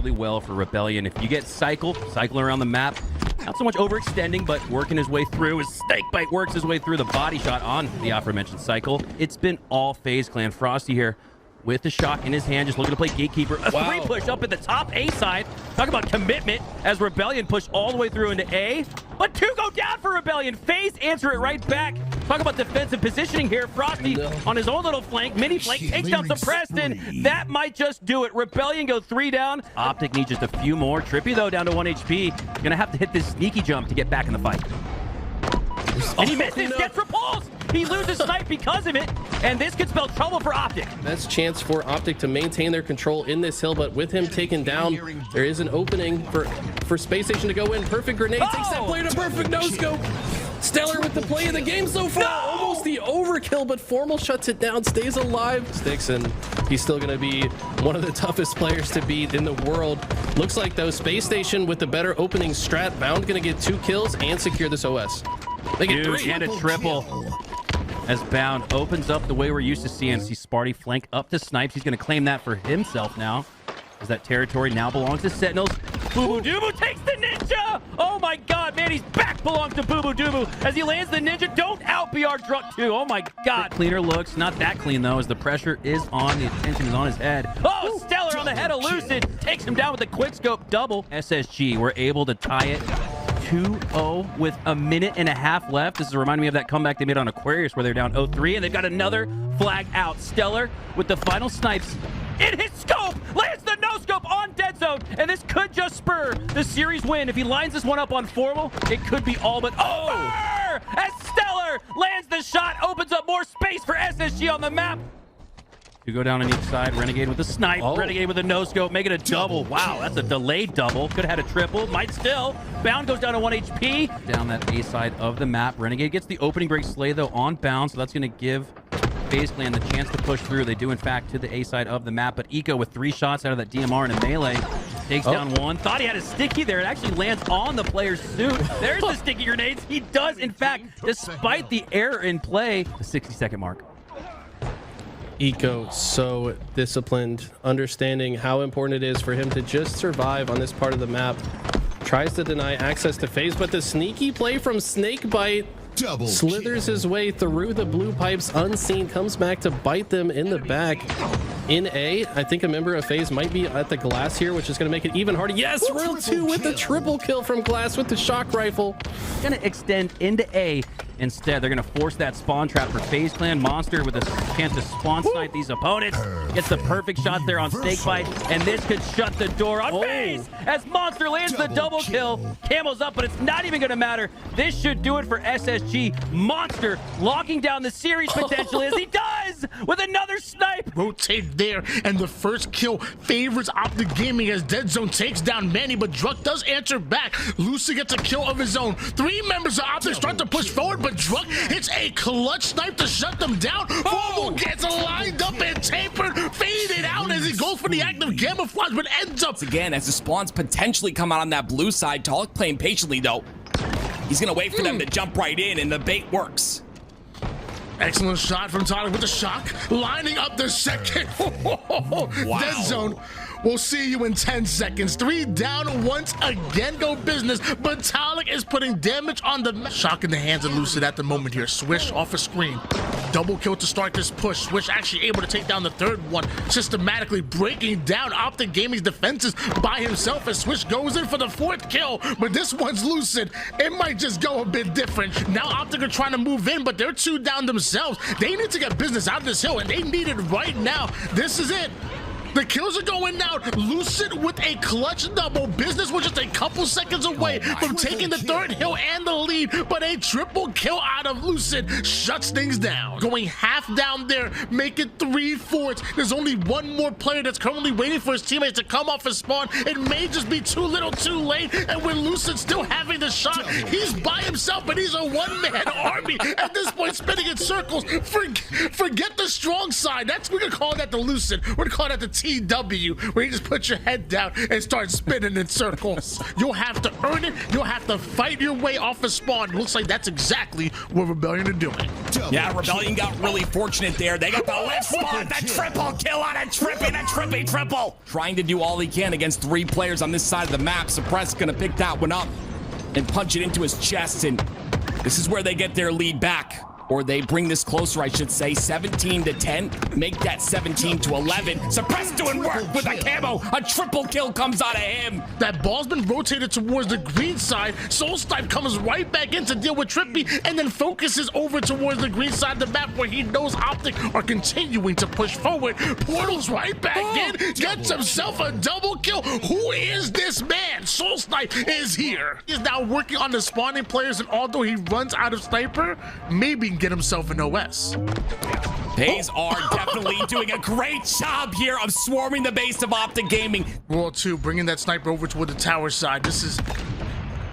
incredibly well for Rebellion. If you get cycling around the map, not so much overextending, but working his way through. His snakebite works his way through the body shot on the aforementioned cycle. It's been all FaZe clan. Frosty here with the shot in his hand, just looking to play gatekeeper. A three push up at the top A side. Talk about commitment as Rebellion push all the way through into A. But two go down for Rebellion. FaZe answer it right back. Talk about defensive positioning here. Frosty on his own little flank, mini flank, takes down some Preston. That might just do it. Rebellion go 3 down. OpTic needs just a few more. Trippy though down to 1 HP. Gonna have to hit this sneaky jump to get back in the fight. And he misses, gets repulsed. He loses snipe because of it, and this could spell trouble for OpTic. Best chance for OpTic to maintain their control in this hill, but with him taken down, there is an opening for Space Station to go in. Perfect grenade, takes that play to perfect no-scope. Stellar with the play of the game so far. Almost the overkill, but Formal shuts it down, stays alive. Sticks, and he's still going to be one of the toughest players to beat in the world. Looks like, though, Space Station with the better opening strat. Bound going to get 2 kills and secure this OS. They get 3. And a triple. As Bound opens up the way we're used to seeing. See Sparty flank up to Snipes. He's going to claim that for himself now, as that territory now belongs to Sentinels. Boo Boo Doo takes the ninja! Oh my god, man, he's back belongs to Boo Boo Doo as he lands the ninja. Don't out BR Drunk 2. Oh my god. Cleaner looks. Not that clean though, as the pressure is on. The attention is on his head. Oh, Stellar on the head of Lucid. Takes him down with the quick scope double. SSG were able to tie it 2-0 with a minute and a half left. This is reminding me of that comeback they made on Aquarius where they're down 0-3, and they've got another flag out. Stellar with the final snipes in his scope, lands the no-scope on dead zone, and this could just spur the series win. If he lines this one up on Formal, it could be all but over! As Stellar lands the shot, opens up more space for SSG on the map. You go down on each side. Renegade with a snipe. Renegade with a no-scope. Make it a double. Wow, that's a delayed double. Could have had a triple. Might still. Bound goes down to 1 HP. Down that A side of the map. Renegade gets the opening break slay, though, on Bound. So that's going to give FaZe clan the chance to push through. They do, in fact, to the A side of the map. But Eco with 3 shots out of that DMR in a melee. Takes down one. Thought he had a sticky there. It actually lands on the player's suit. There's the sticky grenades. He does, in fact, despite the error in play, the 60-second mark. Eco so disciplined, understanding how important it is for him to just survive on this part of the map. Tries to deny access to FaZe, but the sneaky play from Snakebite slithers his way through the blue pipes unseen, comes back to bite them in the back. In A, I think a member of FaZe might be at the glass here, which is going to make it even harder. Yes, Real 2 with the triple kill from Glass with the shock rifle. Going to extend into A. Instead, they're going to force that spawn trap for FaZe clan. Monster with a chance to spawn snipe these opponents. Gets the perfect shot there on Snakebite, and this could shut the door on FaZe as Monster lands the double kill. Camel's up, but it's not even going to matter. This should do it for SSG. Monster locking down the series potentially as he does with another snipe. Rotate there, and the first kill favors OpTic Gaming as Dead Zone takes down Manny, but Druk does answer back. Lucy gets a kill of his own. 3 members of OpTic start to push forward, but Druk hits a clutch snipe to shut them down. Formal gets lined up and tapered, faded out as he goes for the active camouflage, but ends up again as the spawns potentially come out on that blue side. Talk playing patiently though. He's gonna wait for them to jump right in, and the bait works. Excellent shot from Tonic with the shock, lining up the second. Dead Zone. We'll see you in 10 seconds. 3 down once again. Go business. But Tonic is putting damage on the shock in the hands of Lucid at the moment here. Swish off a screen. Double kill to start this push. Swish actually able to take down the 3rd one, systematically breaking down OpTic Gaming's defenses by himself as Swish goes in for the 4th kill. But this one's Lucid. It might just go a bit different. Now OpTic are trying to move in, but they're 2 down themselves. They need to get business out of this hill, and they need it right now. This is it. The kills are going out. Lucid with a clutch double. Business was just a couple seconds away from taking the 3rd hill and the lead, but a triple kill out of Lucid shuts things down. Going half down there, make it 3-4. There's only one more player that's currently waiting for his teammates to come off his spawn. It may just be too little too late, and with Lucid still having the shot, he's by himself, but he's a one-man army at this point, spinning in circles. Forget the strong side. We're gonna call that the Lucid. We're gonna call that the BTW, where you just put your head down and start spinning in circles. You'll have to earn it. You'll have to fight your way off a spawn. Looks like that's exactly what Rebellion are doing. Yeah, Rebellion got really fortunate there. They got the left spot, the triple kill on a triple. Trying to do all he can against 3 players on this side of the map. Suppress gonna pick that one up and punch it into his chest, and this is where they get their lead back. Or they bring this closer, I should say, 17-10. Make that 17-11. Suppress doing work with a camo. A triple kill comes out of him. That ball's been rotated towards the green side. Soul Snipe comes right back in to deal with Trippy and then focuses over towards the green side of the map where he knows OpTic are continuing to push forward. Portal's right back in, gets himself a double kill. Who is this man? Soul Snipe is here. He's now working on the spawning players, and although he runs out of sniper, maybe get himself an OS. FaZe are definitely doing a great job here of swarming the base of OpTic Gaming. World 2, bringing that sniper over toward the tower side. This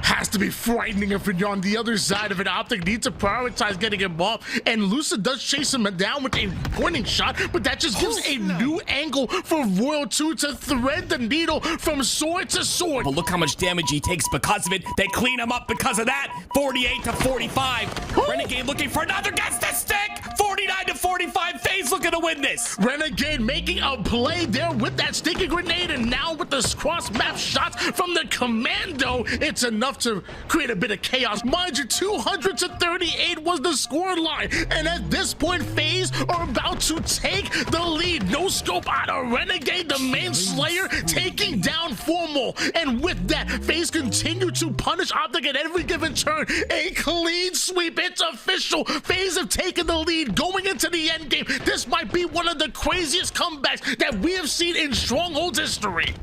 has to be frightening if you're on the other side of it. OpTic needs to prioritize getting him off, and Lusa does chase him down with a pointing shot, but that just gives a new angle for Royal 2 to thread the needle from sword to sword. But look how much damage he takes because of it. They clean him up because of that. 48-45. Renegade looking for another, gets the stick. 49-45. FaZe looking to win this. Renegade making a play there with that sticky grenade, and now with the cross map shots from the commando, it's enough to create a bit of chaos. Mind you, 200-38 was the score line, and at this point, FaZe are about to take the lead. No scope out of Renegade, the main slayer, taking down Formal, and with that, FaZe continue to punish OpTic at every given turn. A clean sweep, it's official. FaZe have taken the lead going into the end game. This might be one of the craziest comebacks that we have seen in Stronghold's history.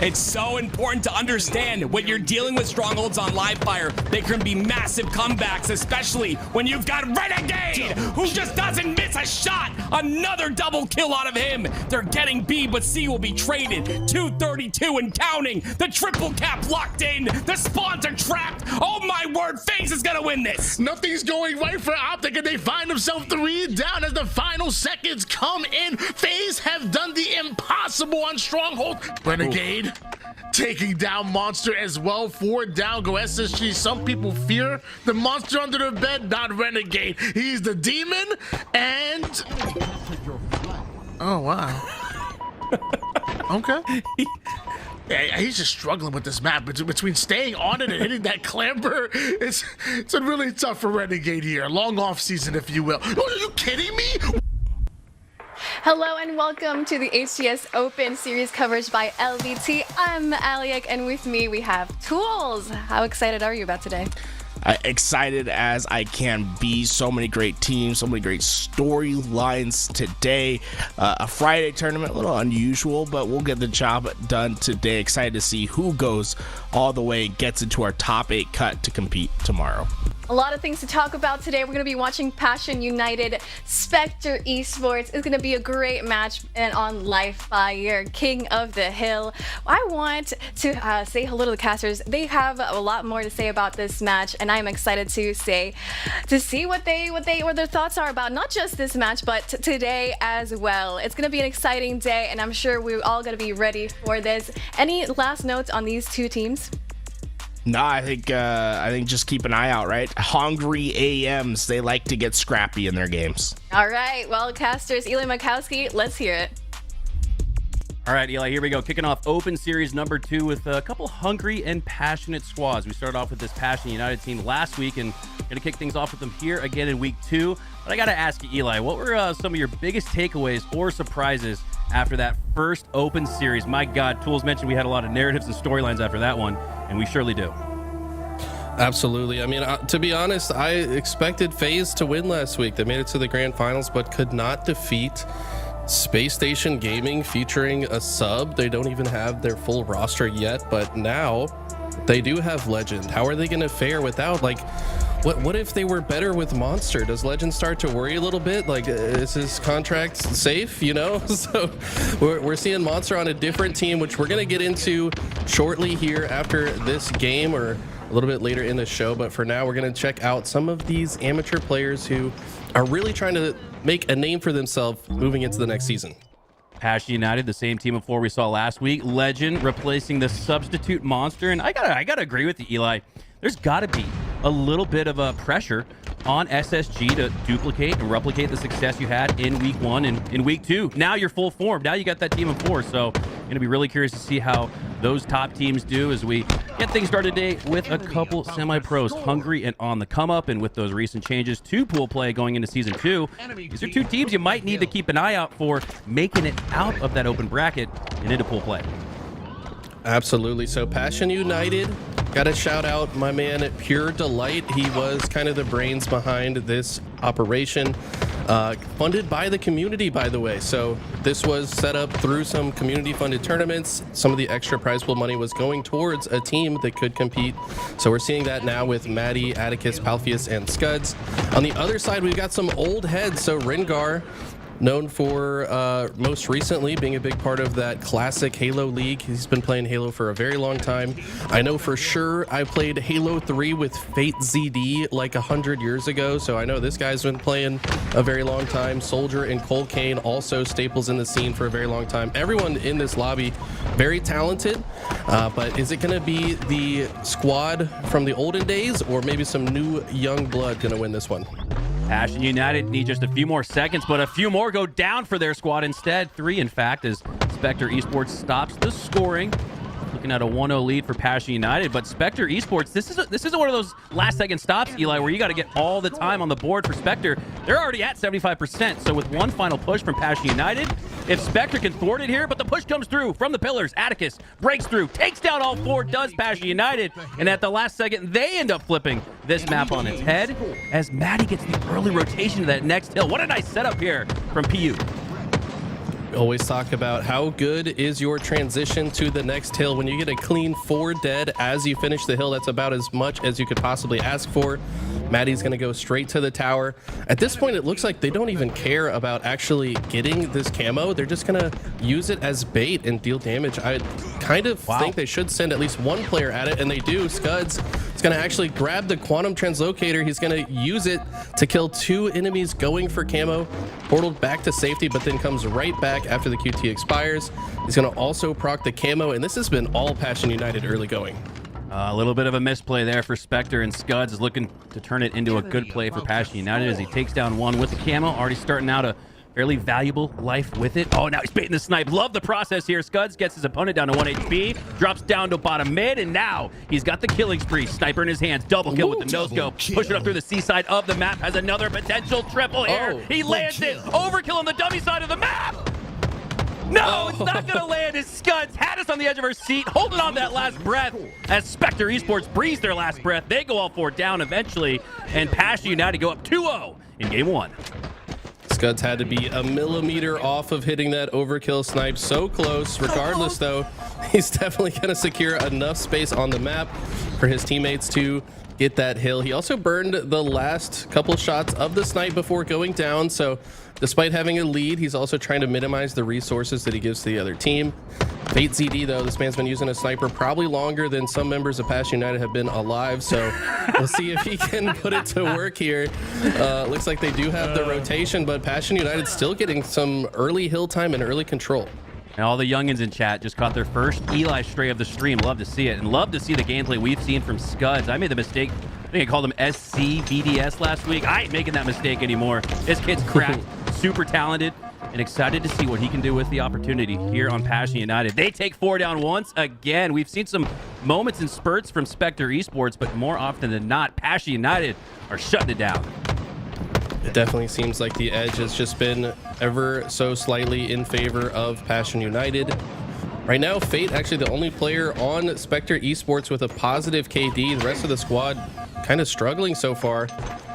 It's so important to understand when you're dealing with strongholds on live fire, they can be massive comebacks, especially when you've got Renegade, who just doesn't miss a shot. Another double kill out of him. They're getting B, but C will be traded. 232 and counting. The triple cap locked in. The spawns are trapped. Oh my word, FaZe is gonna win this. Nothing's going right for OpTic, and they find themselves 3 down as the final seconds come in. FaZe have done the impossible on Stronghold. Renegade taking down Monster as well. 4 down go SSG. Some people fear the monster under the bed, not Renegade. He's the demon, and oh wow. Okay. Yeah, he's just struggling with this map between staying on it and hitting that clamber. It's really tough for Renegade here. Long off season, if you will. Are you kidding me? Hello and welcome to the HCS Open Series coverage by LVT. I'm Aliak, and with me we have Tools. How excited are you about today? Excited as I can be. So many great teams, so many great storylines today. A Friday tournament, a little unusual, but we'll get the job done today. Excited to see who goes all the way, gets into our top 8 cut to compete tomorrow. A lot of things to talk about today. We're going to be watching Passion United Spectre Esports. It's going to be a great match and on Live Fire, King of the Hill. I want to say hello to the casters. They have a lot more to say about this match, and I'm excited to see what their thoughts are about not just this match, but today as well. It's going to be an exciting day, and I'm sure we're all going to be ready for this. Any last notes on these 2 teams? No, I think just keep an eye out, right? Hungry AMs, they like to get scrappy in their games. All right, well, casters, Eli Makowski, let's hear it. All right, Eli, here we go. Kicking off Open Series number 2 with a couple hungry and passionate squads. We started off with this Passion United team last week, and going to kick things off with them here again in week 2. But I got to ask you, Eli, what were some of your biggest takeaways or surprises after that first Open Series? My God, Tools mentioned we had a lot of narratives and storylines after that one, and we surely do. Absolutely. I mean, to be honest, I expected FaZe to win last week. They made it to the grand finals, but could not defeat Space Station Gaming featuring a sub. They don't even have their full roster yet, but now they do have Legend. How are they going to fare without, like, what if they were better with Monster? Does Legend start to worry a little bit? Like, is his contract safe, you know? So we're seeing Monster on a different team, which we're going to get into shortly here after this game, or a little bit later in the show. But for now, we're going to check out some of these amateur players who are really trying to make a name for themselves moving into the next season. Passion United, the same team of 4 we saw last week. Legend replacing the substitute monster. And I gotta agree with you, Eli. There's got to be a little bit of a pressure on SSG to duplicate and replicate the success you had in week 1 and in week 2. Now you're full form. Now you got that team of 4. So going to be really curious to see how those top teams do as we get things started today with a couple semi-pros hungry and on the come up. And with those recent changes to pool play going into season 2, these are 2 teams you might need to keep an eye out for making it out of that open bracket and into pool play. Absolutely. So Passion United, got to shout out my man Pure Delight. He was kind of the brains behind this operation, funded by the community, by the way. So this was set up through some community funded tournaments. Some of the extra prize pool money was going towards a team that could compete. So we're seeing that now with Maddie, Atticus, Palpheus, and Scuds. On the other side, we've got some old heads. So Rengar, known for most recently being a big part of that classic Halo League. He's been playing Halo for a very long time. I know for sure I played Halo 3 with FaZe like 100 years ago, so I know this guy's been playing a very long time. Soldier and Cold Kane, also staples in the scene for a very long time. Everyone in this lobby, very talented, but is it going to be the squad from the olden days or maybe some new young blood going to win this one? Passion United need just a few more seconds, but a few more go down for their squad instead. 3, in fact, as Spectre Esports stops the scoring. Looking at a 1-0 lead for Passion United, but Spectre Esports, this isn't one of those last-second stops, Eli, where you got to get all the time on the board for Spectre. They're already at 75%, so with one final push from Passion United, if Spectre can thwart it here, but the push comes through from the pillars. Atticus breaks through, takes down all 4, does Passion United, and at the last second, they end up flipping this map on its head as Maddie gets the early rotation to that next hill. What a nice setup here from PU. Always talk about how good is your transition to the next hill. When you get a clean 4 dead as you finish the hill, that's about as much as you could possibly ask for. Maddie's going to go straight to the tower. At this point, it looks like they don't even care about actually getting this camo. They're just going to use it as bait and deal damage. I kind of think they should send at least one player at it, and they do. Scuds is going to actually grab the quantum translocator. He's going to use it to kill 2 enemies going for camo. Portaled back to safety, but then comes right back after the QT expires. He's going to also proc the camo, and this has been all Passion United early going. A little bit of a misplay there for Spectre, and Scuds is looking to turn it into a good play for Passion United as he takes down 1 with the camo, already starting out a fairly valuable life with it. Oh, now he's baiting the snipe. Love the process here. Scuds gets his opponent down to 1 HP, drops down to bottom mid, and now he's got the killing spree. Sniper in his hands, double kill with the no-scope. Pushing up through the seaside of the map, has another potential triple here. He lands it. Overkill on the dummy side of the map. No, it's not going to land as Scuds had us on the edge of our seat, holding on that last breath as Spectre Esports breathes their last breath. They go all 4 down eventually, and Passion United go up 2-0 in game 1. Scuds had to be a millimeter off of hitting that overkill snipe. So close. Regardless, though, he's definitely going to secure enough space on the map for his teammates to get that hill. He also burned the last couple shots of the snipe before going down, so despite having a lead, he's also trying to minimize the resources that he gives to the other team. FaZe, though, this man's been using a sniper probably longer than some members of Passion United have been alive, so we'll see if he can put it to work here. Looks like they do have the rotation, but Passion United still getting some early hill time and early control. And all the youngins in chat just caught their first Eli stray of the stream. Love to see it, and love to see the gameplay we've seen from Scuds. I made the mistake. I think I called him SCVDS last week. I ain't making that mistake anymore. This kid's cracked, super talented, and excited to see what he can do with the opportunity here on Passion United. They take 4 down once again. We've seen some moments and spurts from Spectre Esports, but more often than not, Passion United are shutting it down. It definitely seems like the edge has just been ever so slightly in favor of Passion United. Right now, Fate actually the only player on Spectre Esports with a positive KD. The rest of the squad kind of struggling so far.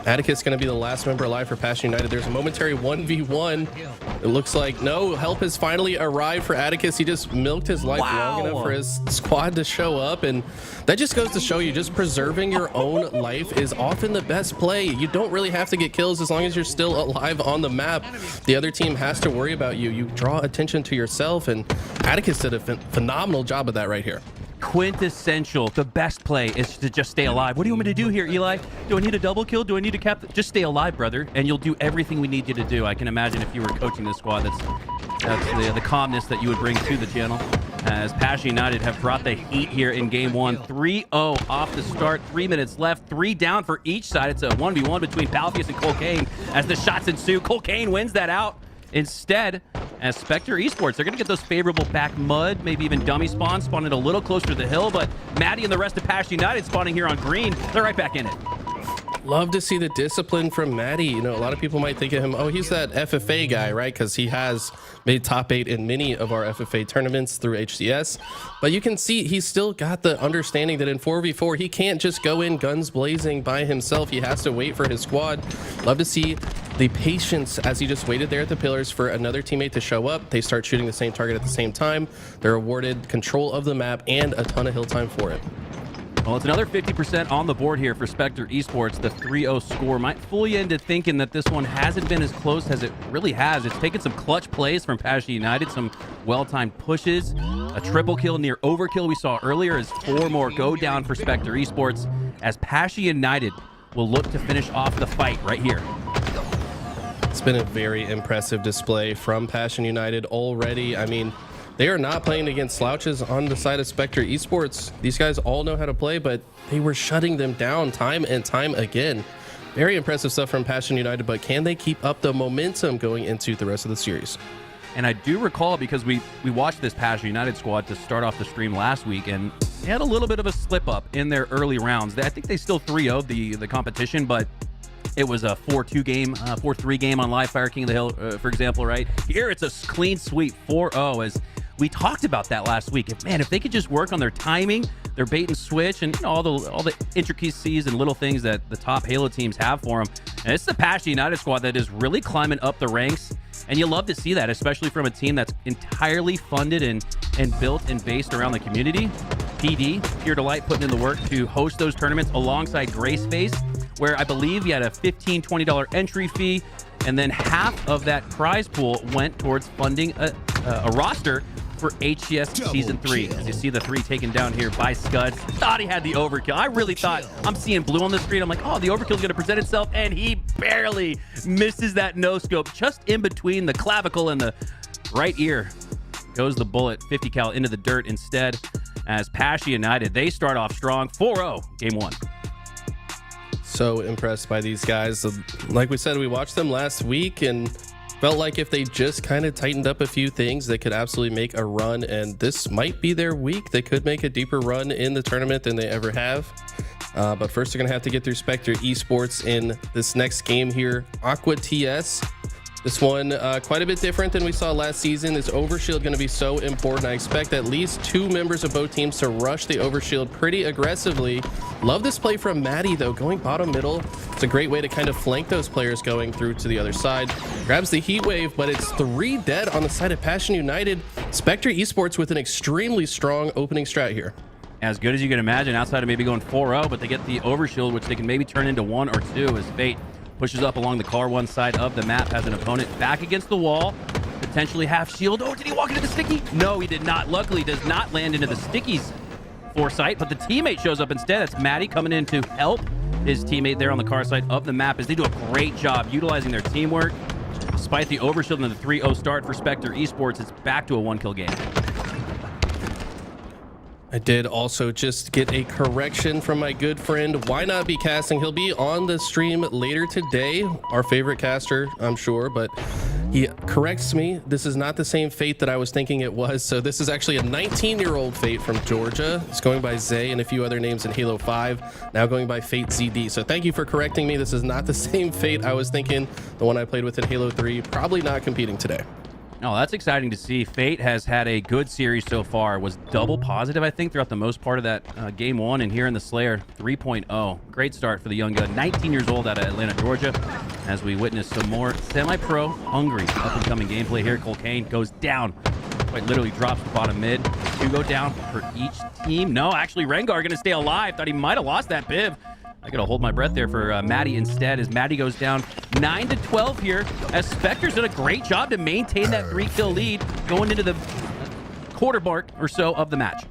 Atticus going to be the last member alive for Passion United. There's a momentary 1v1. It looks like no help has finally arrived for Atticus. He just milked his life long enough for his squad to show up, and that just goes to show you just preserving your own life is often the best play. You don't really have to get kills as long as you're still alive on the map. The other team has to worry about you. You draw attention to yourself, and Atticus did a phenomenal job of that right here. Quintessential. The best play is to just stay alive. What do you want me to do here, Eli? Do I need a double kill? Do I need to cap? Just stay alive, brother, and you'll do everything we need you to do. I can imagine if you were coaching this squad, that's That's the calmness that you would bring to the channel. As Passion United have brought the heat here in game one. 3-0 off the start. 3 minutes left. 3 down for each side. It's a 1v1 between Palfius and Colcane as the shots ensue. Colcane wins that out. Instead, as Spectre Esports, they're going to get those favorable back mud, maybe even dummy spawning a little closer to the hill, but Maddie and the rest of Passion United spawning here on green. They're right back in it. Love to see the discipline from Maddie. You know, a lot of people might think of him, oh, he's that FFA guy, right? Because he has made top 8 in many of our FFA tournaments through HCS. But you can see he's still got the understanding that in 4v4, he can't just go in guns blazing by himself. He has to wait for his squad. Love to see the patience as he just waited there at the pillars for another teammate to show up. They start shooting the same target at the same time. They're awarded control of the map and a ton of hill time for it. Well, it's another 50% on the board here for Spectre Esports. The 3-0 score might fool you into thinking that this one hasn't been as close as it really has. It's taken some clutch plays from Passion United, some well-timed pushes, a triple kill near overkill we saw earlier as 4 more go down for Spectre Esports, as Passion United will look to finish off the fight right here. It's been a very impressive display from Passion United already. I mean, they are not playing against slouches on the side of Spectre Esports. These guys all know how to play, but they were shutting them down time and time again. Very impressive stuff from Passion United, but can they keep up the momentum going into the rest of the series? And I do recall, because we watched this Passion United squad to start off the stream last week, and they had a little bit of a slip up in their early rounds. I think they still 3-0'd the competition, but it was a 4-2 game, 4-3 game on Live Fire King of the Hill, for example, right? Here it's a clean sweep, 4-0, as we talked about that last week. If they could just work on their timing, their bait and switch, and all the intricacies and little things that the top Halo teams have for them. And it's the Passion United squad that is really climbing up the ranks, and you love to see that, especially from a team that's entirely funded and built and based around the community. PD, Pure Delight, putting in the work to host those tournaments alongside Graceface, where I believe you had a $15, $20 entry fee, and then half of that prize pool went towards funding a roster for HCS Season 3. As you see the 3 taken down here by Scuds. Thought he had the overkill. I really thought, I'm seeing blue on the screen. I'm like, oh, the overkill is going to present itself, and he barely misses that no-scope. Just in between the clavicle and the right ear goes the bullet. 50 cal into the dirt instead, as Passion United, they start off strong. 4-0, game 1. So impressed by these guys. Like we said, we watched them last week and felt like if they just kind of tightened up a few things, they could absolutely make a run, and this might be their week. They could make a deeper run in the tournament than they ever have. But first, they're going to have to get through Spectre Esports in this next game here. Aqua TS. This one quite a bit different than we saw last season. This overshield going to be so important. I expect at least 2 members of both teams to rush the overshield pretty aggressively. Love this play from Maddie, though, going bottom middle. It's a great way to kind of flank those players going through to the other side. Grabs the heat wave, but it's 3 dead on the side of Passion United. Spectre Esports with an extremely strong opening strat here. As good as you can imagine, outside of maybe going 4-0, but they get the overshield, which they can maybe turn into 1 or 2 as Fate pushes up along the car 1 side of the map, has an opponent back against the wall, potentially half shield. Oh, did he walk into the sticky? No, he did not. Luckily, does not land into the sticky's foresight, but the teammate shows up instead. That's Maddie coming in to help his teammate there on the car side of the map, as they do a great job utilizing their teamwork. Despite the overshield and the 3-0 start for Spectre Esports, it's back to a 1-kill game. I did also just get a correction from my good friend Why Not Be Casting. He'll be on the stream later today, our favorite caster, I'm sure, but he corrects me. This is not the same Fate that I was thinking it was. So this is actually a 19-year-old Fate from Georgia. It's going by Zay and a few other names in Halo 5, now going by Fate ZD. So thank you for correcting me. This is not the same Fate I was thinking, the one I played with in Halo 3, probably not competing today. Oh, that's exciting to see. Fate has had a good series so far. Was double positive, I think, throughout the most part of that game 1. And here in the Slayer, 3.0. Great start for the young gun. 19 years old out of Atlanta, Georgia. As we witness some more semi-pro, hungry, up-and-coming gameplay here. Colcane goes down. Quite literally drops the bottom mid. 2 go down for each team. No, actually, Rengar going to stay alive. Thought he might have lost that Biv. I gotta hold my breath there for Maddie instead, as Maddie goes down 9-12 here, as Spectre's done a great job to maintain that 3-kill lead going into the quarter mark or so of the match.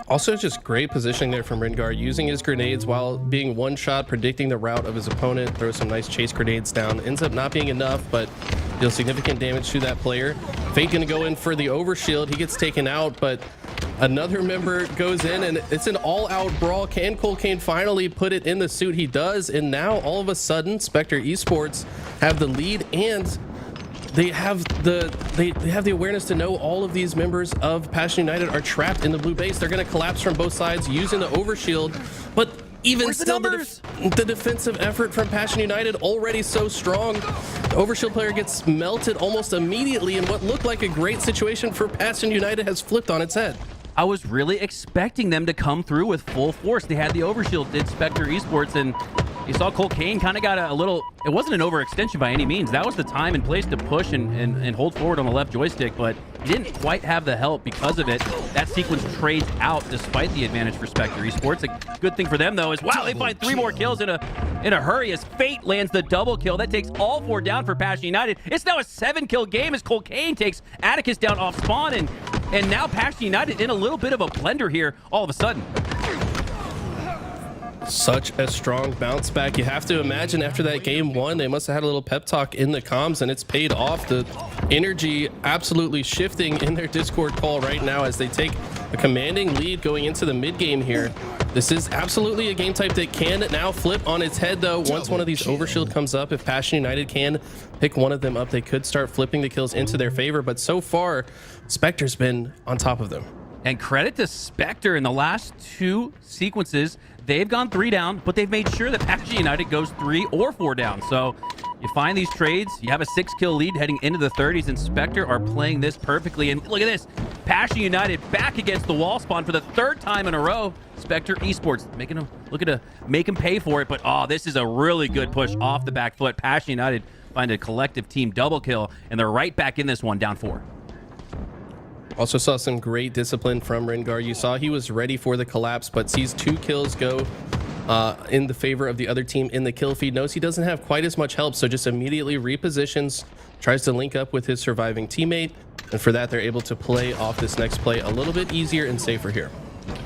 Also, just great positioning there from Rengar, using his grenades while being one shot, predicting the route of his opponent. Throws some nice chase grenades down. Ends up not being enough, but deal significant damage to that player. Fate gonna go in for the overshield. He gets taken out, but another member goes in, and it's an all-out brawl. Can Colcane finally put it in the suit? He does, and now all of a sudden, Spectre Esports have the lead, and they have the awareness to know all of these members of Passion United are trapped in the blue base. They're going to collapse from both sides using the overshield, but even still, the defensive effort from Passion United already so strong. The overshield player gets melted almost immediately, and what looked like a great situation for Passion United has flipped on its head. I was really expecting them to come through with full force. They had the overshield, did Spectre Esports, and you saw Colcane kind of got a little, it wasn't an overextension by any means. That was the time and place to push and hold forward on the left joystick, but he didn't quite have the help because of it. That sequence trades out despite the advantage for Spectre Esports. A good thing for them, though, is wow, they find 3 more kills in a hurry as Fate lands the double kill. That takes all 4 down for Passion United. It's now a 7-kill game as Colcane takes Atticus down off spawn, and now Passion United in a little bit of a blender here all of a sudden. Such a strong bounce back. You have to imagine after that game 1, they must have had a little pep talk in the comms, and it's paid off. The energy absolutely shifting in their Discord call right now as they take a commanding lead going into the mid game here. This is absolutely a game type that can now flip on its head, though. Once one of these overshield comes up, if Passion United can pick one of them up, they could start flipping the kills into their favor. But so far, Spectre's been on top of them. And credit to Spectre in the last 2 sequences. They've gone 3 down, but they've made sure that Passion United goes 3 or 4 down. So you find these trades, you have a 6-kill lead heading into the 30s, and Spectre are playing this perfectly. And look at this, Passion United back against the wall spawn for the 3rd time in a row. Spectre Esports making them looking to make him pay for it, but this is a really good push off the back foot. Passion United find a collective team double kill, and they're right back in this one, down 4. Also saw some great discipline from Rengar. You saw he was ready for the collapse, but sees 2 kills go in the favor of the other team in the kill feed. Knows he doesn't have quite as much help, so just immediately repositions, tries to link up with his surviving teammate, and for that they're able to play off this next play a little bit easier and safer here.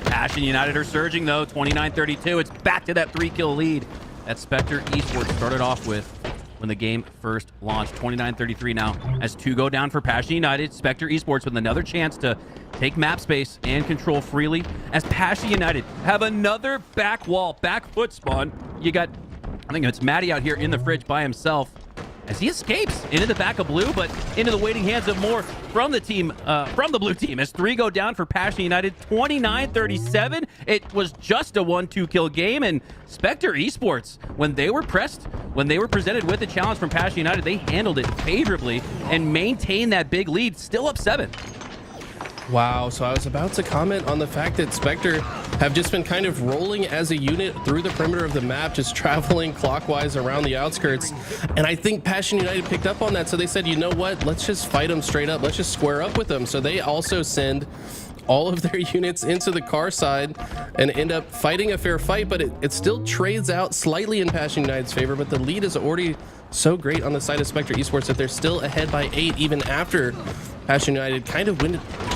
Passion United are surging, though. 29-32. It's back to that 3-kill lead that Spectre Esports started off with when the game first launched. 29-33 now as 2 go down for Passion United. Spectre Esports with another chance to take map space and control freely as Passion United have another back wall, back foot spawn. You got, I think it's Matty out here in the fridge by himself as he escapes into the back of blue, but into the waiting hands of more from the team, from the blue team, as 3 go down for Passion United. 29-37. It was just a 1-2 kill game, and Spectre Esports, when they were pressed, when they were presented with a challenge from Passion United, they handled it favorably and maintained that big lead, still up 7. Wow, so I was about to comment on the fact that Spectre have just been kind of rolling as a unit through the perimeter of the map, just traveling clockwise around the outskirts. And I think Passion United picked up on that, so they said, you know what, let's just fight them straight up. Let's just square up with them. So they also send all of their units into the car side and end up fighting a fair fight, but it still trades out slightly in Passion United's favor, but the lead is already so great on the side of Spectre Esports that they're still ahead by 8 even after Passion United kind of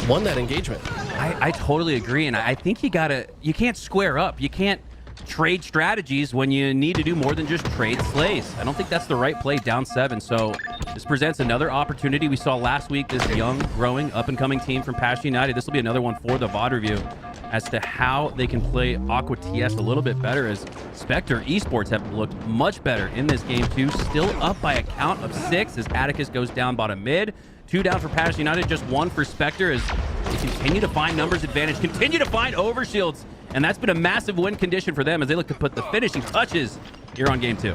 won that engagement. I totally agree, and I think you can't square up. You can't trade strategies when you need to do more than just trade slays. I don't think that's the right play down 7, so this presents another opportunity. We saw last week this young, growing, up-and-coming team from Passion United. This will be another one for the VOD review as to how they can play Aqua TS a little bit better, as Spectre Esports have looked much better in this game too. Still up by a count of 6 as Atticus goes down bottom mid. 2 down for Passion United, just 1 for Spectre as they continue to find numbers advantage, continue to find overshields, and that's been a massive win condition for them as they look to put the finishing touches here on game 2.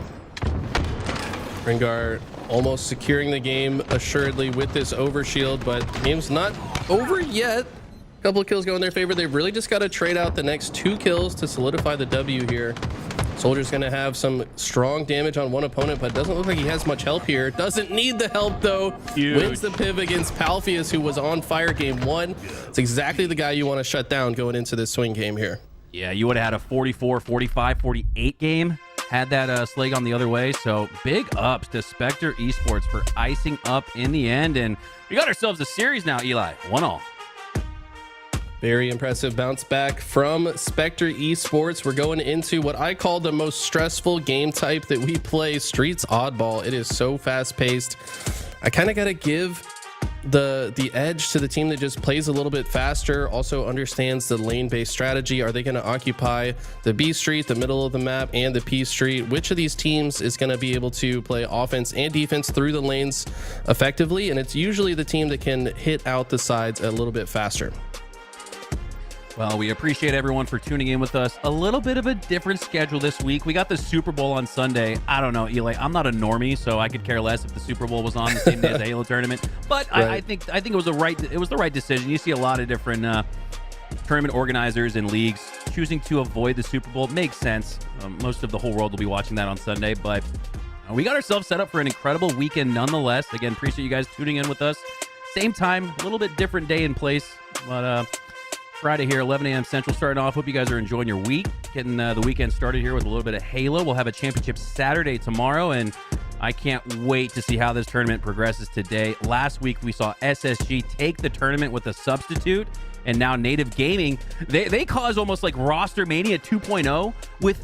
Rengar almost securing the game assuredly with this overshield, but game's not over yet. A couple of kills go in their favor. They've really just got to trade out the next 2 kills to solidify the W here. Soldier's going to have some strong damage on one opponent, but it doesn't look like he has much help here. Doesn't need the help, though. Huge. Wins the piv against Palpheus, who was on fire game 1. It's exactly the guy you want to shut down going into this swing game here. Yeah, you would have had a 44, 45, 48 game had that slay gone the other way. So big ups to Spectre Esports for icing up in the end. And we got ourselves a series now, Eli. 1-1. Very impressive bounce back from Spectre Esports. We're going into what I call the most stressful game type that we play, Streets Oddball. It is so fast-paced. I kind of got to give the edge to the team that just plays a little bit faster, also understands the lane-based strategy. Are they going to occupy the B street, the middle of the map, and the P street? Which of these teams is going to be able to play offense and defense through the lanes effectively? And it's usually the team that can hit out the sides a little bit faster. Well, we appreciate everyone for tuning in with us. A little bit of a different schedule this week. We got the Super Bowl on Sunday. I don't know, Eli. I'm not a normie, so I could care less if the Super Bowl was on the same day as the Halo tournament. But right. I think it was the right decision. You see a lot of different tournament organizers and leagues choosing to avoid the Super Bowl. It makes sense. Most of the whole world will be watching that on Sunday, but we got ourselves set up for an incredible weekend nonetheless. Again, appreciate you guys tuning in with us. Same time, a little bit different day and place, but Friday here, 11 a.m. Central starting off. Hope you guys are enjoying your week. Getting the weekend started here with a little bit of Halo. We'll have a championship Saturday tomorrow, and I can't wait to see how this tournament progresses today. Last week, we saw SSG take the tournament with a substitute, and now Native Gaming, they caused almost like Roster Mania 2.0 with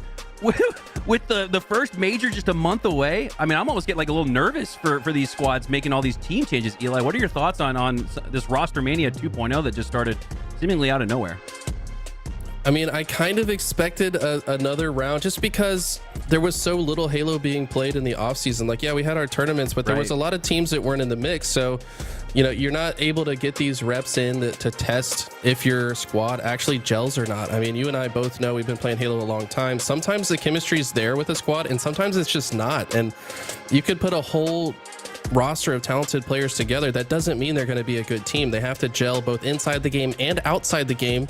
the first major just a month away. I mean, I'm almost getting like a little nervous for these squads making all these team changes. Eli, what are your thoughts on this Roster Mania 2.0 that just started seemingly out of nowhere? I mean, I kind of expected another round just because there was so little Halo being played in the offseason. Like, yeah, we had our tournaments, but there was a lot of teams that weren't in the mix. So, you know, you're not able to get these reps in to test if your squad actually gels or not. I mean, you and I both know we've been playing Halo a long time. Sometimes the chemistry is there with a squad, and sometimes it's just not. And you could put a whole roster of talented players together. That doesn't mean they're going to be a good team. They have to gel both inside the game and outside the game.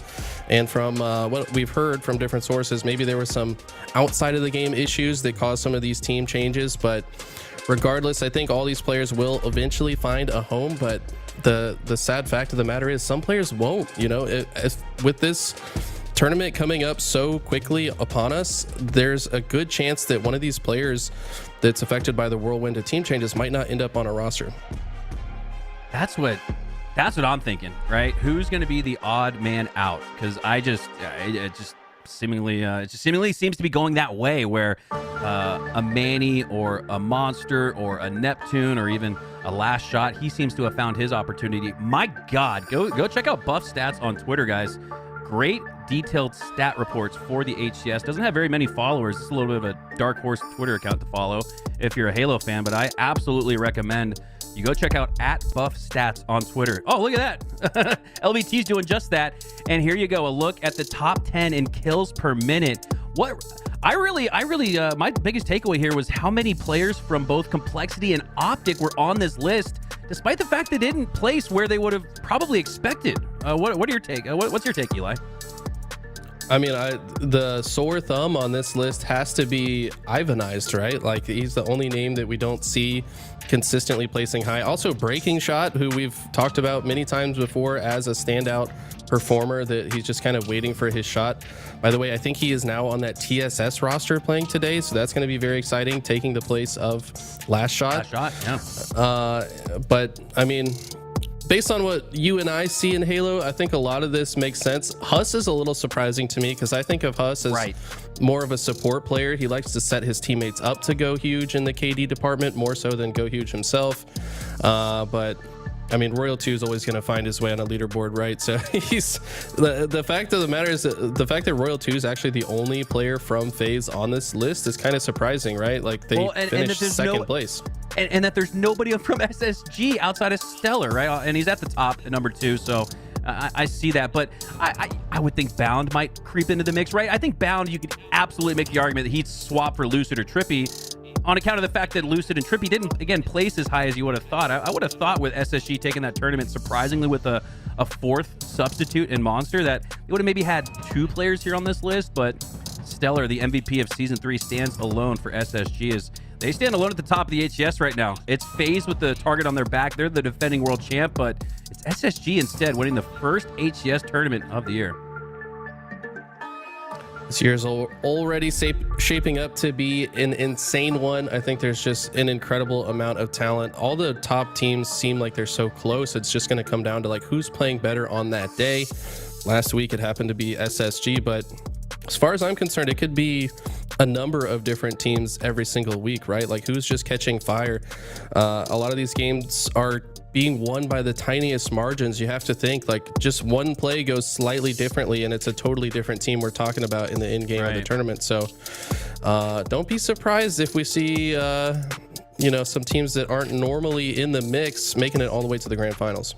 And from what we've heard from different sources, maybe there were some outside of the game issues that caused some of these team changes. But regardless, I think all these players will eventually find a home. But the sad fact of the matter is some players won't. You know, with this tournament coming up so quickly upon us, there's a good chance that one of these players that's affected by the whirlwind of team changes might not end up on a roster. That's what I'm thinking, right? Who's going to be the odd man out? Because it just seemingly seems to be going that way, where a Manny or a Monster or a Neptune or even a Last Shot, he seems to have found his opportunity. My God, go check out Buff Stats on Twitter, guys. Great detailed stat reports for the HCS. Doesn't have very many followers. It's a little bit of a dark horse Twitter account to follow if you're a Halo fan, but I absolutely recommend you go check out @BuffStats on Twitter. Oh, look at that. LBT's doing just that. And here you go, a look at the top 10 in kills per minute. My biggest takeaway here was how many players from both Complexity and OpTic were on this list, despite the fact they didn't place where they would have probably expected. What are your take? What's your take, Eli? I mean, the sore thumb on this list has to be Ivanized, right? Like, he's the only name that we don't see consistently placing high. Also, Breaking Shot, who we've talked about many times before as a standout performer, that he's just kind of waiting for his shot. By the way, I think he is now on that TSS roster playing today, so that's going to be very exciting, taking the place of Last Shot. Yeah. But, I mean, based on what you and I see in Halo, I think a lot of this makes sense. Huss is a little surprising to me because I think of Huss as more of a support player. He likes to set his teammates up to go huge in the KD department more so than go huge himself. But I mean, Royal 2 is always going to find his way on a leaderboard, right? So he's the fact of the matter is that the fact that Royal 2 is actually the only player from FaZe on this list is kind of surprising, right? Like, they finished second place. And that there's nobody from SSG outside of Stellar, right? And he's at the top at number 2, so I see that. But I would think Bound might creep into the mix, right? I think Bound, you could absolutely make the argument that he'd swap for Lucid or Trippy on account of the fact that Lucid and Trippy didn't, again, place as high as you would have thought. I would have thought with SSG taking that tournament, surprisingly, with a fourth substitute in Monster, that it would have maybe had 2 players here on this list. But Stellar, the MVP of Season 3, stands alone for SSG. As they stand alone at the top of the HCS right now. It's FaZe with the target on their back. They're the defending world champ, but it's SSG instead winning the first HCS tournament of the year. This year's already shaping up to be an insane one. I think there's just an incredible amount of talent. All the top teams seem like they're so close. It's just going to come down to like who's playing better on that day. Last week it happened to be SSG, but as far as I'm concerned, it could be a number of different teams every single week, right? Like, who's just catching fire? A lot of these games are being won by the tiniest margins. You have to think, like, just one play goes slightly differently and it's a totally different team we're talking about in the end game of the tournament. So don't be surprised if we see you know, some teams that aren't normally in the mix making it all the way to the grand finals.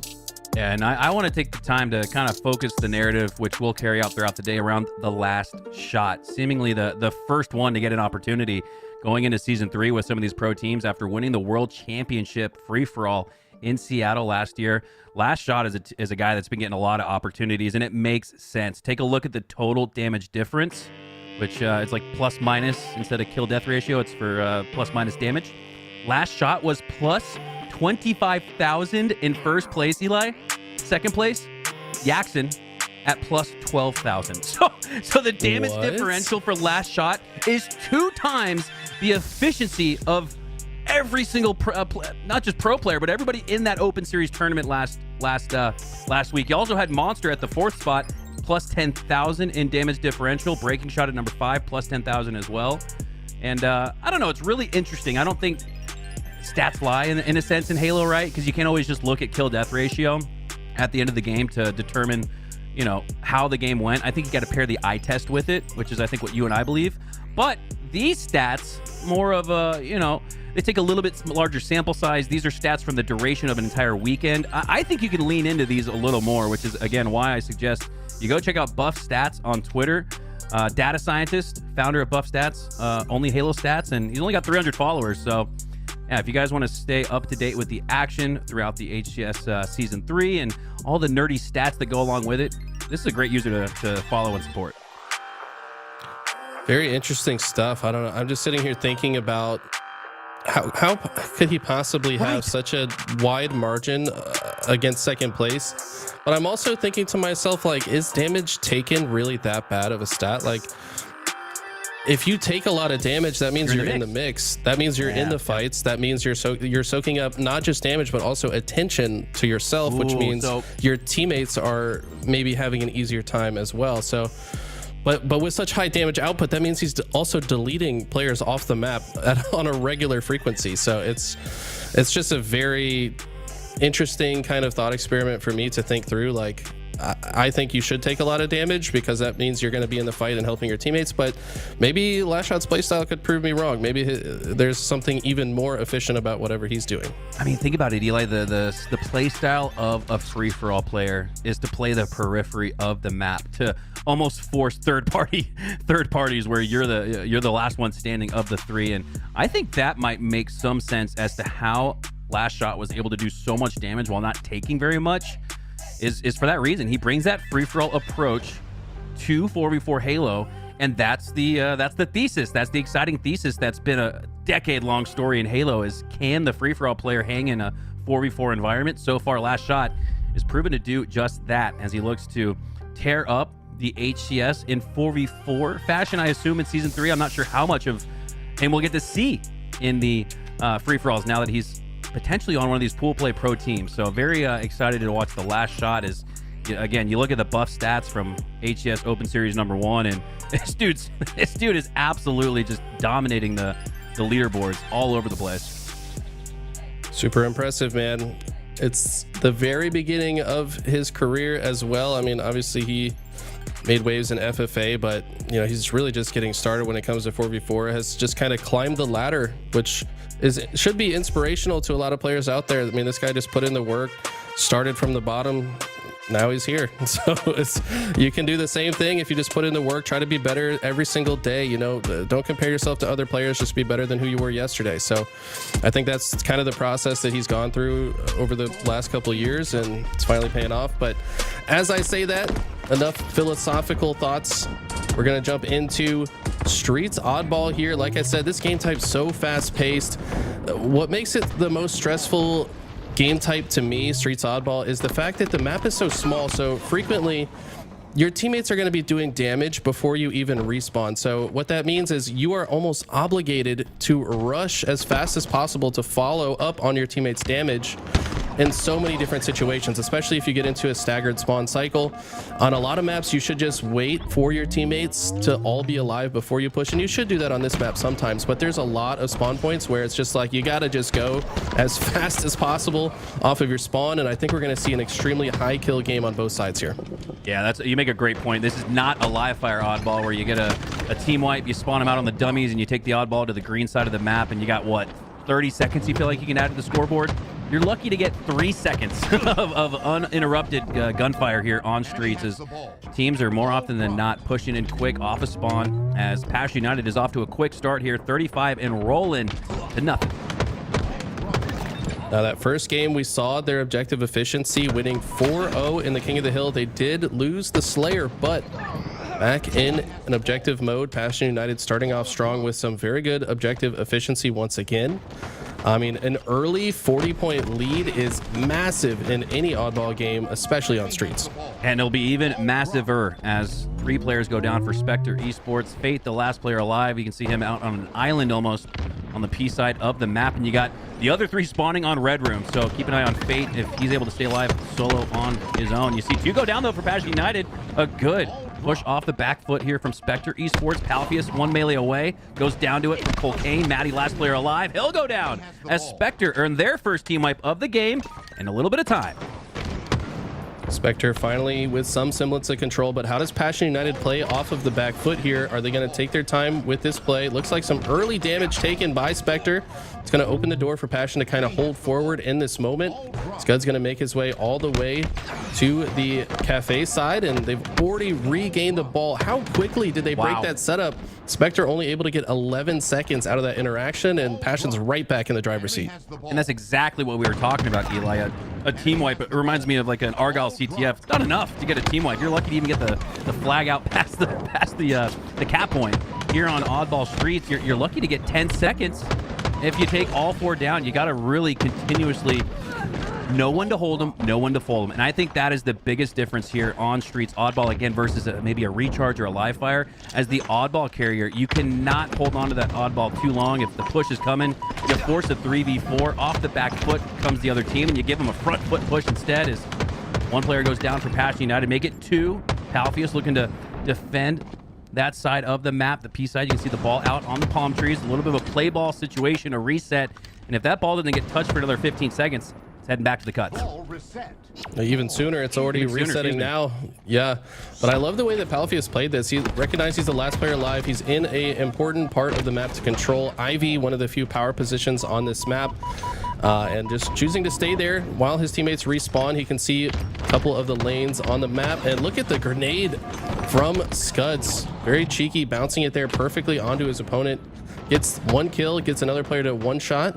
Yeah, and I want to take the time to kind of focus the narrative, which we'll carry out throughout the day, around the last shot. Seemingly the first one to get an opportunity going into Season 3 with some of these pro teams after winning the World Championship free-for-all in Seattle last year. Last shot is a guy that's been getting a lot of opportunities, and it makes sense. Take a look at the total damage difference, which it's like plus minus instead of kill-death ratio. It's for plus minus damage. Last shot was plus 25,000 in first place, Eli. Second place, Yaxon at plus 12,000. So the damage differential for last shot is 2 times the efficiency of every single not just pro player, but everybody in that Open Series tournament last week. You also had Monster at the 4th spot, plus 10,000 in damage differential. Breaking Shot at number 5, plus 10,000 as well. And I don't know, it's really interesting. I don't think stats lie in a sense in Halo, right? Because you can't always just look at kill-death ratio at the end of the game to determine, you know, how the game went. I think you got to pair the eye test with it, which is I think what you and I believe. But these stats, more of a, you know, they take a little bit larger sample size. These are stats from the duration of an entire weekend. I think you can lean into these a little more, which is, again, why I suggest you go check out Buff Stats on Twitter. Data scientist, founder of Buff Stats, only Halo stats, and he's only got 300 followers. So, yeah, if you guys want to stay up to date with the action throughout the HCS Season 3 and all the nerdy stats that go along with it, this is a great user to follow and support. Very interesting stuff. I don't know. I'm just sitting here thinking about how could he possibly have such a wide margin against second place? But I'm also thinking to myself, like, is damage taken really that bad of a stat? Like, if you take a lot of damage, that means you're in the mix. That means you're in the fights. That means you're soaking up not just damage, but also attention to yourself, which means your teammates are maybe having an easier time as well. So, but with such high damage output, that means he's also deleting players off the map on a regular frequency. So it's just a very interesting kind of thought experiment for me to think through. Like, I think you should take a lot of damage because that means you're going to be in the fight and helping your teammates. But maybe Last Shot's playstyle could prove me wrong. Maybe there's something even more efficient about whatever he's doing. I mean, think about it, Eli. The playstyle of a free-for-all player is to play the periphery of the map, to almost force third parties where you're the last one standing of the 3. And I think that might make some sense as to how Last Shot was able to do so much damage while not taking very much. Is for that reason. He brings that free-for-all approach to 4v4 Halo, and that's the thesis. That's the exciting thesis that's been a decade-long story in Halo, is can the free-for-all player hang in a 4v4 environment? So far, Last Shot is proven to do just that as he looks to tear up the HCS in 4v4 fashion, I assume, in Season 3. I'm not sure how much of him we'll get to see in the free-for-alls now that he's potentially on one of these pool play pro teams. So very excited to watch the Last Shot. As again, you look at the buff stats from HCS Open Series #1, and this dude is absolutely just dominating the leaderboards all over the place. Super impressive, man. It's the very beginning of his career as well. I mean, obviously he made waves in FFA, but you know, he's really just getting started when it comes to 4v4. Has just kind of climbed the ladder, which should be inspirational to a lot of players out there. I mean, this guy just put in the work, started from the bottom, now he's here. So you can do the same thing if you just put in the work, try to be better every single day. You know, don't compare yourself to other players, just be better than who you were yesterday. So I think that's kind of the process that he's gone through over the last couple of years, and it's finally paying off. But as I say that, enough philosophical thoughts. We're going to jump into Streets Oddball here. Like I said, this game type's so fast paced. What makes it the most stressful game type to me, Streets Oddball, is the fact that the map is so small. So frequently your teammates are going to be doing damage before you even respawn. So what that means is you are almost obligated to rush as fast as possible to follow up on your teammates' damage. in so many different situations, especially if you get into a staggered spawn cycle. On a lot of maps, you should just wait for your teammates to all be alive before you push, and you should do that on this map sometimes, but there's a lot of spawn points where it's just like you gotta just go as fast as possible off of your spawn, and I think we're gonna see an extremely high kill game on both sides here. Yeah, you make a great point. This is not a live fire oddball where you get a team wipe, you spawn them out on the dummies, and you take the oddball to the green side of the map, and you got, what, 30 seconds you feel like you can add to the scoreboard? You're lucky to get 3 seconds of uninterrupted gunfire here on streets, as teams are more often than not pushing in quick off a spawn, as Passion United is off to a quick start here, 35 and rolling to nothing. Now, that first game, we saw their objective efficiency winning 4-0 in the King of the Hill. They did lose the Slayer, but back in an objective mode, Passion United starting off strong with some very good objective efficiency once again. I mean, an early 40-point lead is massive in any oddball game, especially on streets. And it'll be even massiver as 3 players go down for Spectre Esports. Fate, the last player alive. You can see him out on an island almost on the P side of the map. And you got the other 3 spawning on Red Room. So keep an eye on Fate if he's able to stay alive solo on his own. You see 2 go down, though, for Passion United. A good push off the back foot here from Spectre Esports. Palfius 1 melee away, goes down to it from Colcane. Maddie, last player alive. He'll go down as Spectre earned their first team wipe of the game in a little bit of time. Spectre finally with some semblance of control, but how does Passion United play off of the back foot here? Are they going to take their time with this play? Looks like some early damage taken by Spectre. It's going to open the door for Passion to kind of hold forward in this moment. Scud's going to make his way all the way to the cafe side, and they've already regained the ball. How quickly did they break that setup? Spectre only able to get 11 seconds out of that interaction, and Passion's right back in the driver's seat. And that's exactly what we were talking about, Eli. A team wipe. It reminds me of like an Argyle CTF. It's not enough to get a team wipe. You're lucky to even get the flag out past the cap point. Here on Oddball Streets, you're lucky to get 10 seconds. If you take all 4 down, you got to really continuously know when to hold them, know when to fold them. And I think that is the biggest difference here on Streets Oddball, again, versus maybe a recharge or a live fire. As the oddball carrier, you cannot hold on to that oddball too long. If the push is coming, you force a 3v4. Off the back foot comes the other team, and you give them a front foot push instead, as 1 player goes down for Passion United. Make it 2. Palfius looking to defend that side of the map. The P side, you can see the ball out on the palm trees. A little bit of a play ball situation, a reset. And if that ball doesn't get touched for another 15 seconds, it's heading back to the cuts. Even sooner, it's already resetting now. Yeah, but I love the way that Palfius played this. He recognized he's the last player alive. He's in a important part of the map to control. Ivy, one of the few power positions on this map, and just choosing to stay there while his teammates respawn. He can see a couple of the lanes on the map, and look at the grenade from Scuds. Very cheeky, bouncing it there perfectly onto his opponent. Gets 1 kill, gets another player to 1 shot.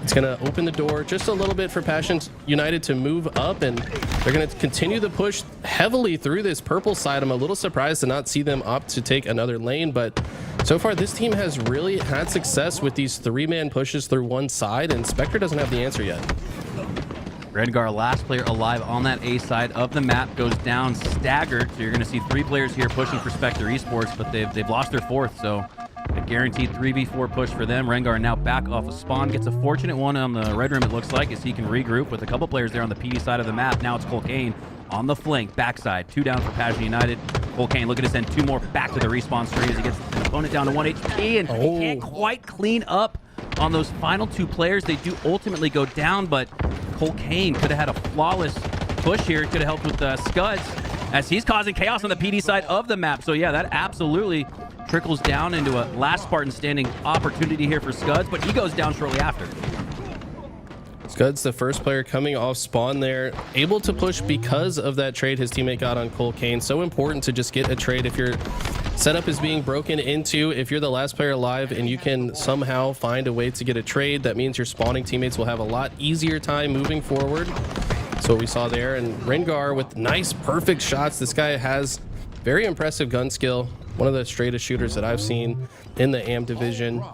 It's going to open the door just a little bit for Passion United to move up, and they're going to continue the push heavily through this purple side. I'm a little surprised to not see them opt to take another lane, but so far this team has really had success with these 3-man pushes through one side, and Spectre doesn't have the answer yet. Rengar, last player alive on that A side of the map, goes down staggered. So you're going to see 3 players here pushing for Spectre Esports, but they've lost their 4th, so a guaranteed 3v4 push for them. Rengar now back off a spawn, gets a fortunate one on the Red Room, it looks like, as he can regroup with a couple players there on the PD side of the map. Now it's Colcane on the flank, backside. 2 down for Passion United. Colcane looking to send 2 more back to the respawn tree as he gets an opponent down to 1 HP, and he can't quite clean up on those final 2 players. They do ultimately go down, but Colcane could have had a flawless push here. Could have helped with Scuds, as he's causing chaos on the PD side of the map. So yeah, that absolutely trickles down into a last Spartan standing opportunity here for Scuds, but he goes down shortly after. Scud's the first player coming off spawn there, able to push because of that trade his teammate got on Colcane. So important to just get a trade if your setup is being broken into. If you're the last player alive and you can somehow find a way to get a trade, that means your spawning teammates will have a lot easier time moving forward. So what we saw there, and Rengar with nice perfect shots. This guy has very impressive gun skill, one of the straightest shooters that I've seen in the AM division.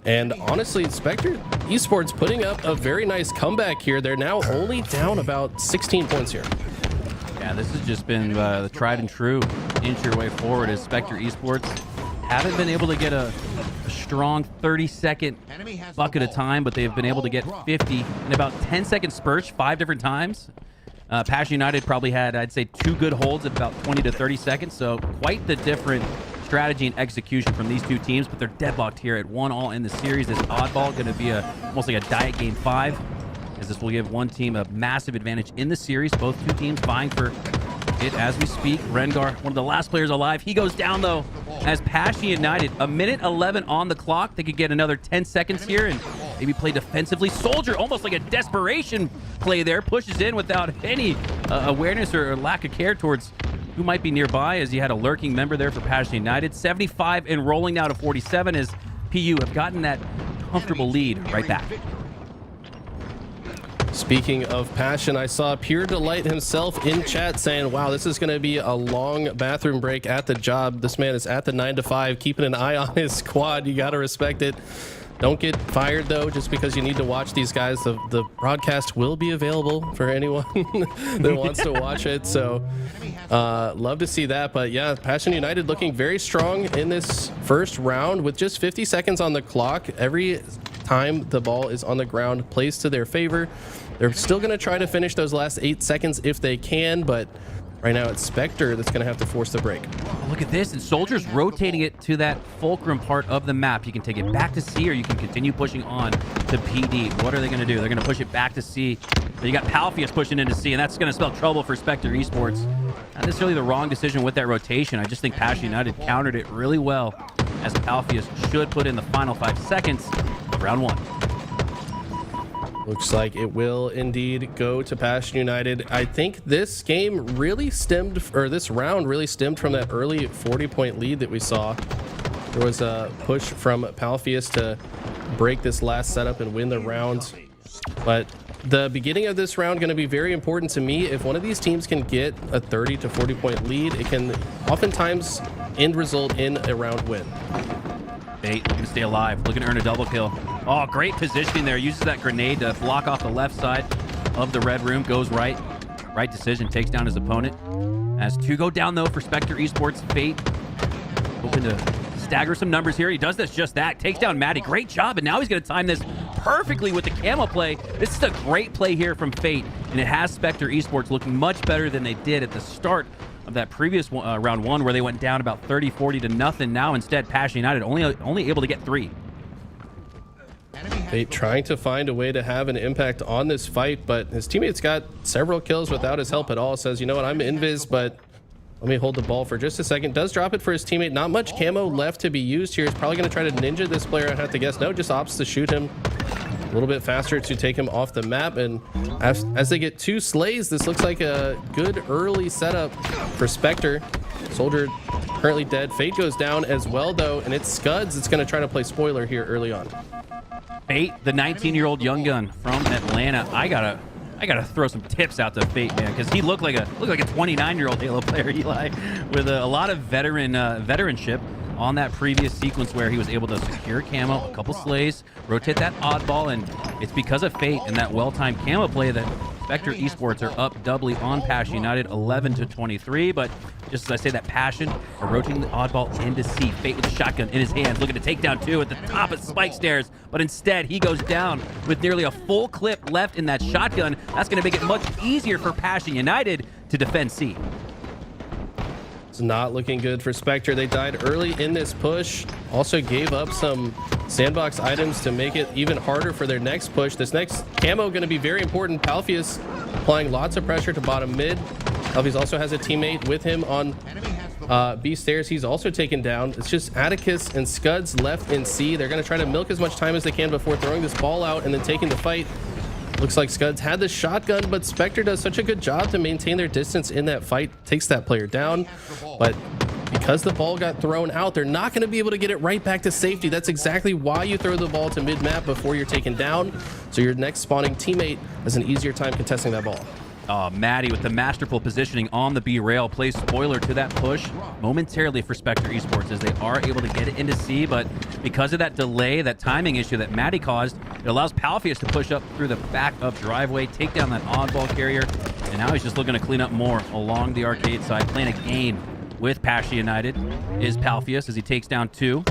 And honestly, Spectre Esports putting up a very nice comeback here. They're now only down about 16 points here. Yeah, this has just been the tried and true inch your way forward, as Spectre Esports haven't been able to get a strong 30-second bucket of time, but they've been able to get 50 in about 10-second spurts 5 different times. Passion United probably had, I'd say, 2 good holds at about 20 to 30 seconds, so quite the different strategy and execution from these 2 teams, but they're deadlocked here at 1-all in the series. This oddball going to be almost like a diet game 5, as this will give one team a massive advantage in the series. Both 2 teams vying for it as we speak. Rengar, one of the last players alive. He goes down, though, as Passion United, a minute 11 on the clock. They could get another 10 seconds here and maybe play defensively. Soldier, almost like a desperation play there, pushes in without any awareness or lack of care towards who might be nearby, as he had a lurking member there for Passion United. 75 and rolling now to 47 as PU have gotten that comfortable lead right back. Speaking of Passion, I saw Pure Delight himself in chat saying, wow, this is going to be a long bathroom break at the job. This man is at the 9 to 5, keeping an eye on his squad. You got to respect it. Don't get fired, though, just because you need to watch these guys. The broadcast will be available for anyone that wants to watch it. So love to see that. But yeah, Passion United looking very strong in this first round with just 50 seconds on the clock. Every time the ball is on the ground plays to their favor. They're still going to try to finish those last 8 seconds if they can, but right now it's Spectre that's going to have to force the break. Oh, look at this, and Soldier's rotating it to that fulcrum part of the map. You can take it back to C, or you can continue pushing on to PD. What are they going to do? They're going to push it back to C. You got Palfius pushing into C, and that's going to spell trouble for Spectre Esports. Not necessarily the wrong decision with that rotation. I just think Passion United countered it really well, as Palfius should put in the final 5 seconds of round 1. Looks like it will indeed go to Passion United. I think this game really stemmed, or this round really stemmed from that early 40-point lead that we saw. There was a push from Palfius to break this last setup and win the round. But the beginning of this round going to be very important to me. If one of these teams can get a 30 to 40-point lead, it can oftentimes end result in a round win. FaZe looking to stay alive, looking to earn a double kill. Oh, great positioning there. Uses that grenade to block off the left side of the red room. Goes right. Right decision. Takes down his opponent. As 2 go down, though, for Spectre Esports. Fate hoping to stagger some numbers here. He does this, just that. Takes down Maddie. Great job. And now he's going to time this perfectly with the camo play. This is a great play here from Fate. And it has Spectre Esports looking much better than they did at the start of that previous round 1, where they went down about 30-40 to nothing. Now instead, Passion United only able to get 3. Fate trying to find a way to have an impact on this fight, but his teammates got several kills without his help at all. Says, you know what, I'm invis, but let me hold the ball for just a second. Does drop it for his teammate. Not much camo left to be used here. He's probably going to try to ninja this player. I have to guess. No, just opts to shoot him a little bit faster to take him off the map. And as they get 2 slays, this looks like a good early setup for Spectre. Soldier currently dead. Fate goes down as well, though, and it's Scuds. It's going to try to play spoiler here early on. Fate, the 19-year-old young gun from Atlanta. I gotta throw some tips out to Fate, man, because he looked like a 29-year-old Halo player, Eli, with a lot of veteranship on that previous sequence where he was able to secure camo, a couple slays, rotate that oddball, and it's because of Fate and that well-timed camo play that Spectre Esports are up doubly on Passion United, 11 to 23. But just as I say that, Passion are rotating the oddball into C. Fate with the shotgun in his hands, looking to take down 2 at the top of spike stairs, but instead he goes down with nearly a full clip left in that shotgun. That's going to make it much easier for Passion United to defend C. It's not looking good for Spectre. They died early in this push. Also gave up some sandbox items to make it even harder for their next push. This next camo going to be very important. Palfius applying lots of pressure to bottom mid. Palfius also has a teammate with him on B stairs. He's also taken down. It's just Atticus and Scuds left in C. They're going to try to milk as much time as they can before throwing this ball out and then taking the fight. Looks like Scuds had the shotgun, but Spectre does such a good job to maintain their distance in that fight. Takes that player down, but because the ball got thrown out, they're not going to be able to get it right back to safety. That's exactly why you throw the ball to mid-map before you're taken down, so your next spawning teammate has an easier time contesting that ball. Maddie with the masterful positioning on the B rail plays spoiler to that push momentarily for Spectre Esports, as they are able to get it into C, but because of that delay, that timing issue that Maddie caused, it allows Palfius to push up through the back of driveway, take down that oddball carrier, and now he's just looking to clean up more along the arcade side. Playing a game with Passion United is Palfius as he takes down 2.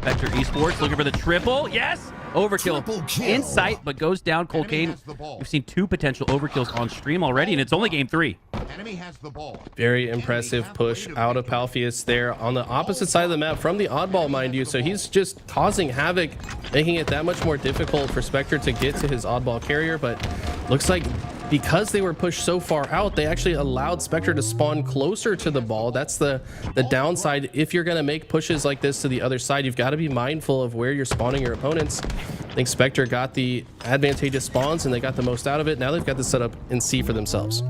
Spectre Esports looking for the triple. Yes! Overkill in sight, but goes down. Cole Kane. We've seen 2 potential overkills on stream already, and it's only game 3. Enemy has the ball. Very impressive push out of Palfius there on the opposite side of the map from the oddball, mind you. So he's just causing havoc, making it that much more difficult for Spectre to get to his oddball carrier. But looks like because they were pushed so far out, they actually allowed Spectre to spawn closer to the ball. That's the downside. If you're going to make pushes like this to the other side, you've got to be mindful of where you're spawning your opponents. I think Spectre got the advantageous spawns and they got the most out of it. Now they've got the setup in C for themselves.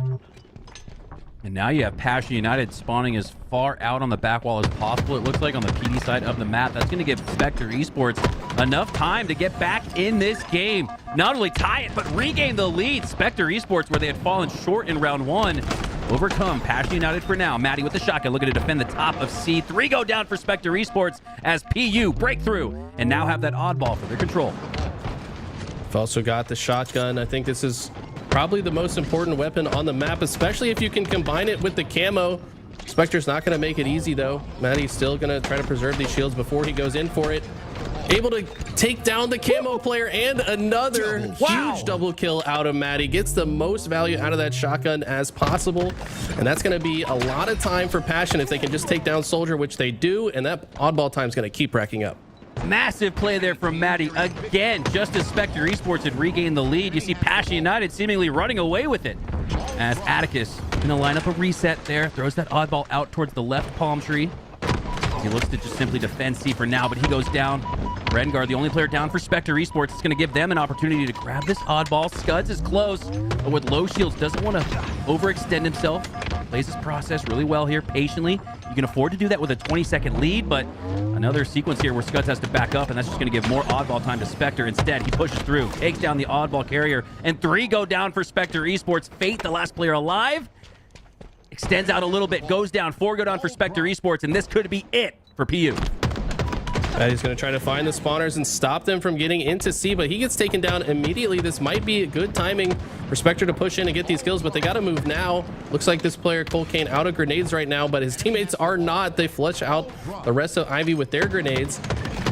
And now you have Passion United spawning as far out on the back wall as possible. It looks like on the PD side of the map. That's going to give Spectre Esports enough time to get back in this game. Not only tie it, but regain the lead. Spectre Esports, where they had fallen short in round 1, overcome Passion United for now. Maddie with the shotgun looking to defend the top of C. 3 go down for Spectre Esports as PU break through and now have that oddball for their control. We've also got the shotgun. I think this is probably the most important weapon on the map, especially if you can combine it with the camo. Spectre's not going to make it easy though. Maddie's still going to try to preserve these shields before he goes in for it. Able to take down the camo player, and another huge double kill out of Maddie. Gets the most value out of that shotgun as possible, and that's going to be a lot of time for Passion if they can just take down Soldier, which they do, and that oddball time is going to keep racking up. Massive play there from Maddie. Again, just as Spectre Esports had regained the lead, you see Passion United seemingly running away with it. As Atticus going to line up a reset there, throws that oddball out towards the left palm tree. He looks to just simply defend C for now, but he goes down. Rengar, the only player down for Spectre Esports, is going to give them an opportunity to grab this oddball. Scuds is close, but with low shields, doesn't want to overextend himself. Plays his process really well here, patiently. You can afford to do that with a 20-second lead, but another sequence here where Scuds has to back up, and that's just going to give more oddball time to Spectre. Instead, he pushes through, takes down the oddball carrier, and 3 go down for Spectre Esports. Fate, the last player alive, extends out a little bit, goes down. 4 go down for Spectre Esports, and this could be it for PU. He's going to try to find the spawners and stop them from getting into C, but he gets taken down immediately. This might be good timing for Spectre to push in and get these kills, but they got to move now. Looks like this player, Cole Kane, out of grenades right now, but his teammates are not. They flush out the rest of Ivy with their grenades.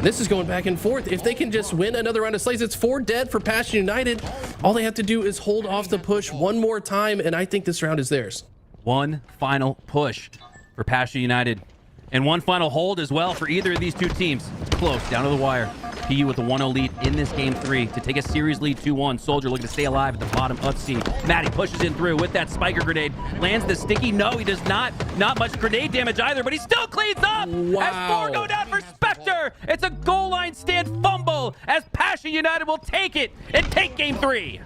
This is going back and forth. If they can just win another round of slays, it's 4 dead for Passion United. All they have to do is hold off the push one more time, and I think this round is theirs. One final push for Passion United. And one final hold as well for either of these two teams. Close, down to the wire. PU with a 1-0 lead in this game 3 to take a series lead 2-1. Soldier looking to stay alive at the bottom of C. Maddie pushes in through with that spiker grenade. Lands the sticky. No, he does not. Not much grenade damage either, but he still cleans up. Wow. As 4 go down for Spectre. It's a goal line stand fumble as Passion United will take it and take game 3.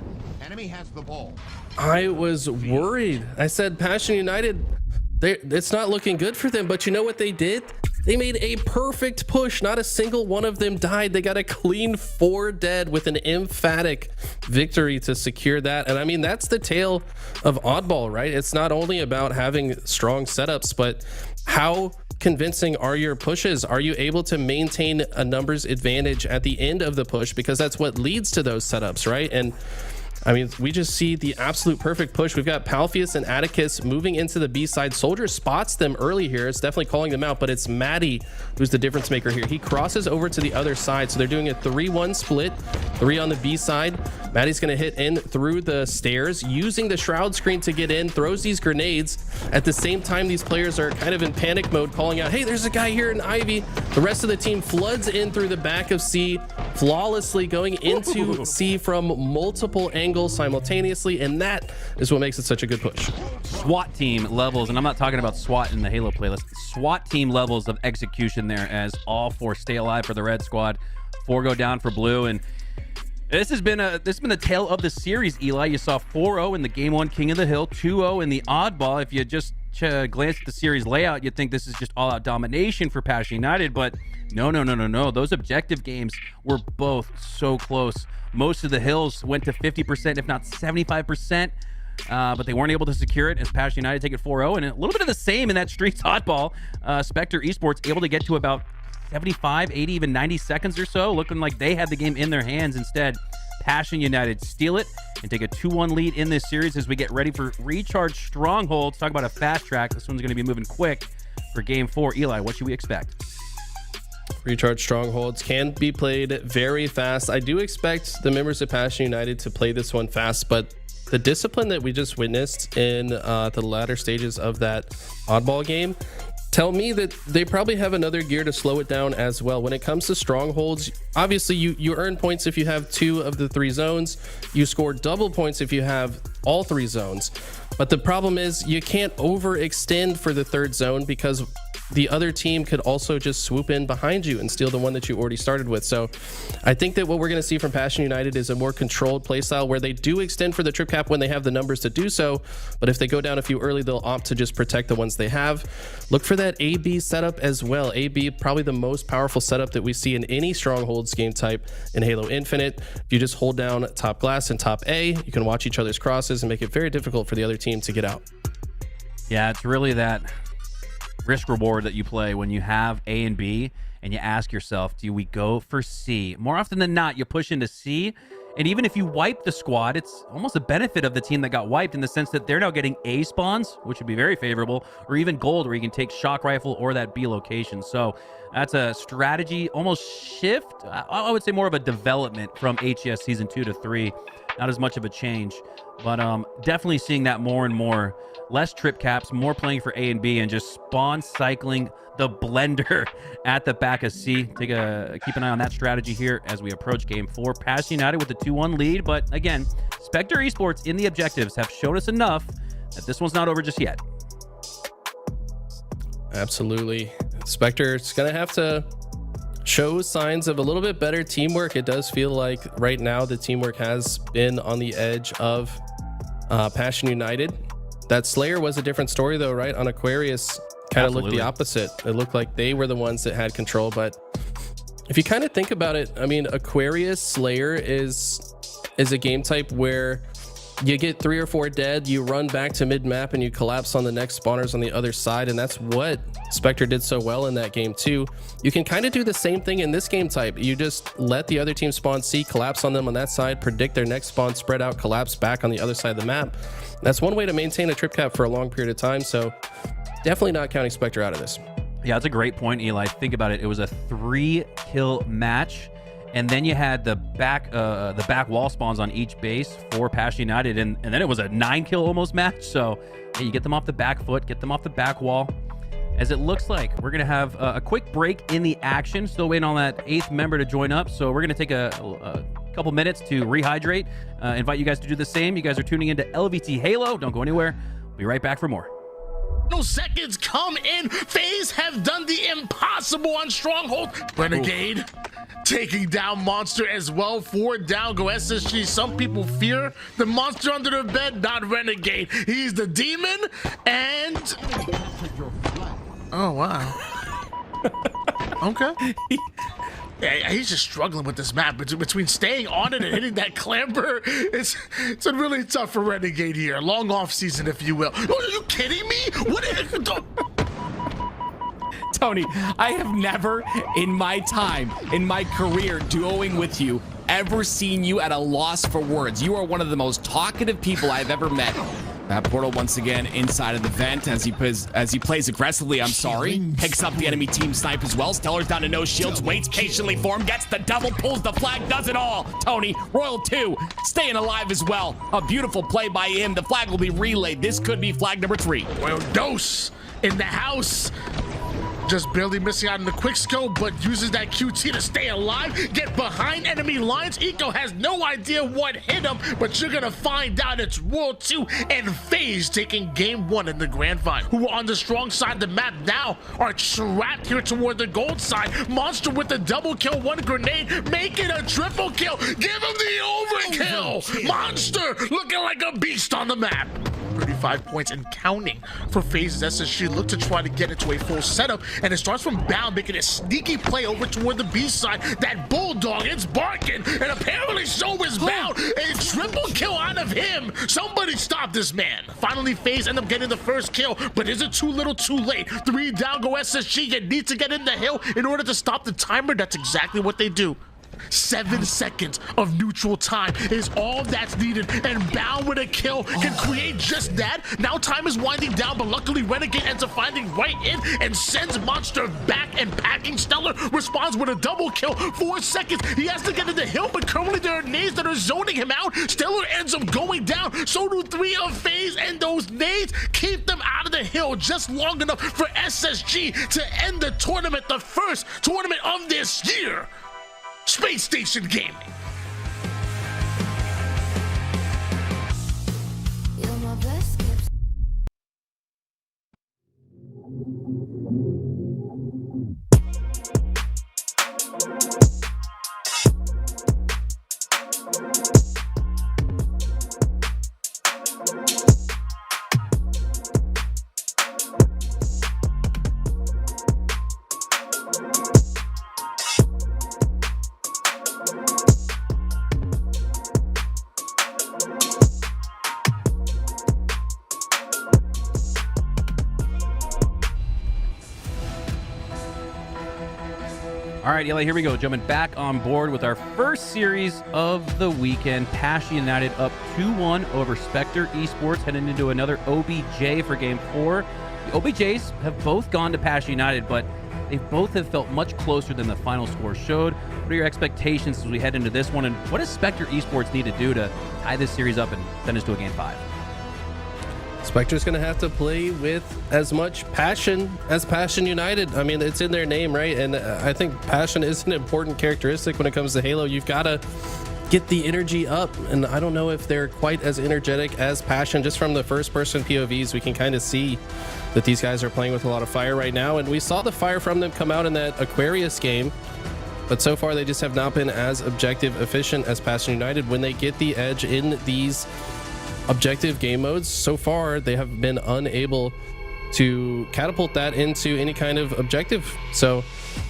Enemy has the ball. I was worried. I said Passion United, it's not looking good for them, but you know what they did? They made a perfect push. Not a single one of them died. They got a clean 4 dead with an emphatic victory to secure that. And I mean, that's the tale of oddball, right? It's not only about having strong setups, but how convincing are your pushes? Are you able to maintain a numbers advantage at the end of the push? Because that's what leads to those setups, right? And I mean, we just see the absolute perfect push. We've got Palfius and Atticus moving into the B side. Soldier spots them early here. It's definitely calling them out, but it's Maddie who's the difference maker here. He crosses over to the other side. So they're doing a 3-1 split, 3 on the B side. Maddie's going to hit in through the stairs, using the shroud screen to get in, throws these grenades. At the same time, these players are kind of in panic mode, calling out, hey, there's a guy here in Ivy. The rest of the team floods in through the back of C, flawlessly going into C from multiple angles simultaneously, and that is what makes it such a good push. SWAT team levels, and I'm not talking about SWAT in the Halo playlist, SWAT team levels of execution there as all 4 stay alive for the red squad, 4 go down for blue. And this has been the tale of the series, Eli. You saw 4-0 in the game 1 King of the Hill, 2-0 in the oddball. If you just glance at the series layout, you'd think this is just all-out domination for Passion United, but no. Those objective games were both so close. Most of the hills went to 50%, if not 75%, but they weren't able to secure it as Passion United take it 4-0. And a little bit of the same in that Streets oddball. Spectre Esports able to get to about 75, 80, even 90 seconds or so, looking like they had the game in their hands. Instead, Passion United steal it and take a 2-1 lead in this series as we get ready for Recharge Strongholds. Talk about a fast track. This one's going to be moving quick for game 4. Eli, what should we expect? Recharge strongholds can be played very fast. I do expect the members of Passion United to play this one fast, but the discipline that we just witnessed in the latter stages of that oddball game tell me that they probably have another gear to slow it down as well. When it comes to strongholds, obviously you earn points if you have 2 of the 3 zones. You score double points if you have all 3 zones. But the problem is you can't overextend for the 3rd zone because the other team could also just swoop in behind you and steal the one that you already started with. So I think that what we're going to see from Passion United is a more controlled playstyle where they do extend for the trip cap when they have the numbers to do so. But if they go down a few early, they'll opt to just protect the ones they have. Look for that AB setup as well. AB, probably the most powerful setup that we see in any strongholds game type in Halo Infinite. If you just hold down top glass and top A, you can watch each other's crosses and make it very difficult for the other team to get out. Yeah, it's really that risk reward that you play when you have A and B and you ask yourself, do we go for C? More often than not, you push into C, and even if you wipe the squad, it's almost a benefit of the team that got wiped in the sense that they're now getting A spawns, which would be very favorable, or even gold where you can take shock rifle or that B location. So that's a strategy almost shift. I would say more of a development from HCS season 2 to 3. Not as much of a change, but definitely seeing that more and more. Less trip caps, more playing for A and B, and just spawn cycling the blender at the back of C. Keep an eye on that strategy here as we approach Game 4. Passion United with a 2-1 lead, but again, Spectre Esports in the objectives have shown us enough that this one's not over just yet. Absolutely. Spectre's gonna have to show signs of a little bit better teamwork. It does feel like right now the teamwork has been on the edge of Passion United. That Slayer was a different story though, right? On Aquarius, kind of looked the opposite. It looked like they were the ones that had control. But if you kind of think about it, I mean, Aquarius Slayer is a game type where you get 3 or 4 dead, you run back to mid-map and you collapse on the next spawners on the other side, and that's what Spectre did so well in that game too. You can kind of do the same thing in this game type. You just let the other team spawn C, collapse on them on that side, predict their next spawn, spread out, collapse back on the other side of the map. That's one way to maintain a trip cap for a long period of time, so definitely not counting Spectre out of this. Yeah, that's a great point, Eli. Think about it. It was a 3-kill match, and then you had the back wall spawns on each base for Passion United, and then it was a 9-kill almost match. So hey, you get them off the back foot, get them off the back wall. As it looks like we're gonna have a quick break in the action. Still waiting on that 8th member to join up, so we're gonna take a couple minutes to rehydrate. Invite you guys to do the same. You guys are tuning into LVT Halo. Don't go anywhere. We'll be right back for more. No seconds come in. FaZe have done the impossible on Stronghold. Renegade taking down Monster as well. 4 down go SSG. Some people fear the monster under the bed, not Renegade. He's the demon, and oh wow. Okay. Yeah, he's just struggling with this map between staying on it and hitting that clamber. It's really tough for Renegade here. Long off season, if you will. Oh, are you kidding me? What is it? Tony, I have never in my time, in my career duoing with you, ever seen you at a loss for words. You are one of the most talkative people I've ever met. That portal once again inside of the vent as he plays aggressively. I'm sorry. Picks up the enemy team snipe as well. Stellar's down to no shields. Waits patiently for him. Gets the double. Pulls the flag. Does it all. Tony. Royal 2 staying alive as well. A beautiful play by him. The flag will be relayed. This could be flag number 3. Royal Dose in the house. Just barely missing out on the quick scope, but uses that QT to stay alive, get behind enemy lines. Eco has no idea what hit him, but you're gonna find out it's Royal 2 and FaZe taking game 1 in the grand final. Who are on the strong side of the map now are trapped here toward the gold side. Monster with the double kill, 1 grenade, making a triple kill. Give him the overkill. Monster looking like a beast on the map. 35 points and counting for FaZe's SSG. Look to try to get into a full setup, and it starts from Bound making a sneaky play over toward the B side. That Bulldog, it's barking, and apparently so is Bound. A triple kill out of him. Somebody stop this man. Finally, FaZe end up getting the first kill, but is it too little too late? 3 down go SSG. You need to get in the hill in order to stop the timer. That's exactly what they do. 7 seconds of neutral time is all that's needed, and Bound with a kill can create just that. Now time is winding down, but luckily Renegade ends up finding right in and sends Monster back and packing. Stellar responds with a double kill. 4 seconds, he has to get to the hill, but currently there are nades that are zoning him out. Stellar ends up going down, so do 3 of FaZe, and those nades keep them out of the hill just long enough for SSG to end the tournament, the first tournament of this year. Space Station Gaming. You're my best gift. All right, Eli, here we go. Jumping back on board with our first series of the weekend. Passion United up 2-1 over Spectre Esports, heading into another OBJ for Game 4. The OBJs have both gone to Passion United, but they both have felt much closer than the final score showed. What are your expectations as we head into this one, and what does Spectre Esports need to do to tie this series up and send us to a Game 5? Spectre's going to have to play with as much passion as Passion United. I mean, it's in their name, right? And I think passion is an important characteristic when it comes to Halo. You've got to get the energy up, and I don't know if they're quite as energetic as Passion. Just from the first-person POVs, we can kind of see that these guys are playing with a lot of fire right now, and we saw the fire from them come out in that Aquarius game, but so far they just have not been as objective efficient as Passion United when they get the edge in these objective game modes. So far they have been unable to catapult that into any kind of objective, so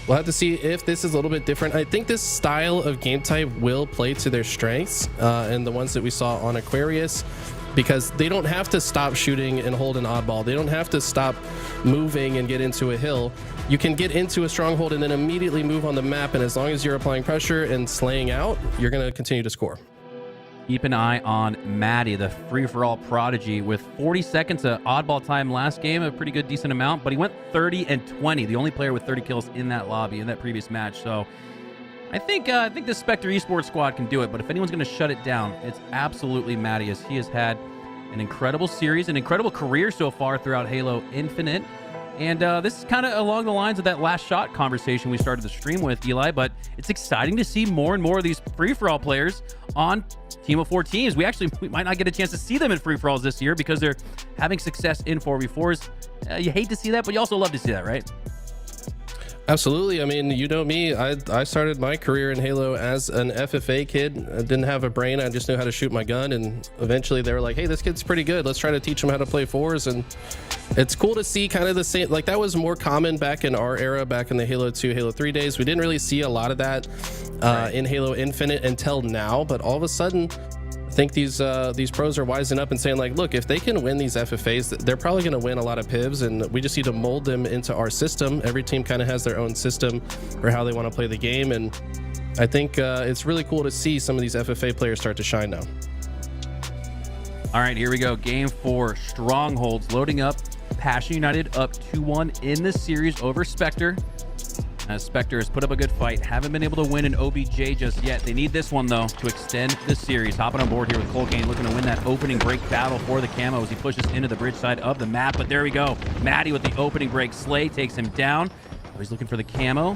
we'll have to see if this is a little bit different. I think this style of game type will play to their strengths and the ones that we saw on Aquarius, because they don't have to stop shooting and hold an oddball. They don't have to stop moving and get into a hill. You can get into a stronghold and then immediately move on the map, and as long as you're applying pressure and slaying out, you're going to continue to score. Keep an eye on Maddie, the free-for-all prodigy, with 40 seconds of oddball time last game, a pretty good, decent amount, but he went 30 and 20, the only player with 30 kills in that lobby in that previous match. So I think the Spectre Esports squad can do it, but if anyone's going to shut it down, it's absolutely Maddie, as he has had an incredible series, an incredible career so far throughout Halo Infinite. And this is kind of along the lines of that last shot conversation we started the stream with, Eli, but it's exciting to see more and more of these free-for-all players on Team of 4 teams. We might not get a chance to see them in free-for-alls this year because they're having success in 4v4s. You hate to see that, but you also love to see that, right? Absolutely. I mean, you know me, I started my career in Halo as an FFA kid. I didn't have a brain. I just knew how to shoot my gun, and eventually they were like, hey, this kid's pretty good. Let's try to teach him how to play 4s. And it's cool to see kind of the same, like that was more common back in our era, back in the Halo 2, Halo 3 days. We didn't really see a lot of that in Halo Infinite until now, but all of a sudden, I think these pros are wising up and saying, like, look, if they can win these FFAs, they're probably going to win a lot of PIVs, and we just need to mold them into our system. Every team kind of has their own system for how they want to play the game, and I think it's really cool to see some of these FFA players start to shine now. All right, here we go. Game 4, Strongholds loading up. Passion United up 2-1 in the series over Spectre. Spectre has put up a good fight. Haven't been able to win an OBJ just yet. They need this one, though, to extend the series. Hopping on board here with Colkane, looking to win that opening break battle for the camo as he pushes into the bridge side of the map. But there we go. Maddie with the opening break. Slay takes him down. Oh, he's looking for the camo,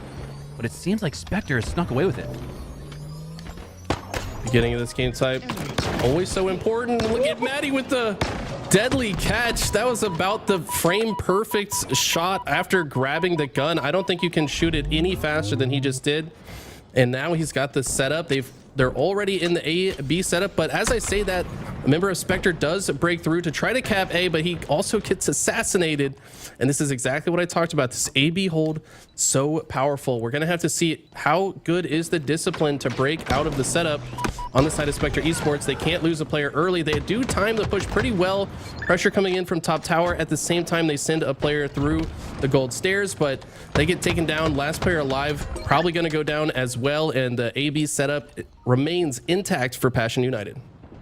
but it seems like Spectre has snuck away with it. Beginning of this game type, always so important. Look at Maddie with the deadly catch. That was about the frame perfect shot after grabbing the gun. I don't think you can shoot it any faster than he just did. And now he's got the setup. They're already in the A-B setup, but as I say that, a member of Spectre does break through to try to cap A, but he also gets assassinated. And this is exactly what I talked about. This A-B hold, so powerful. We're gonna have to see how good is the discipline to break out of the setup on the side of Spectre Esports. They can't lose a player early. They do time the push pretty well. Pressure coming in from top tower. At the same time, they send a player through the gold stairs, but they get taken down. Last player alive, probably going to go down as well, and the AB setup remains intact for Passion United.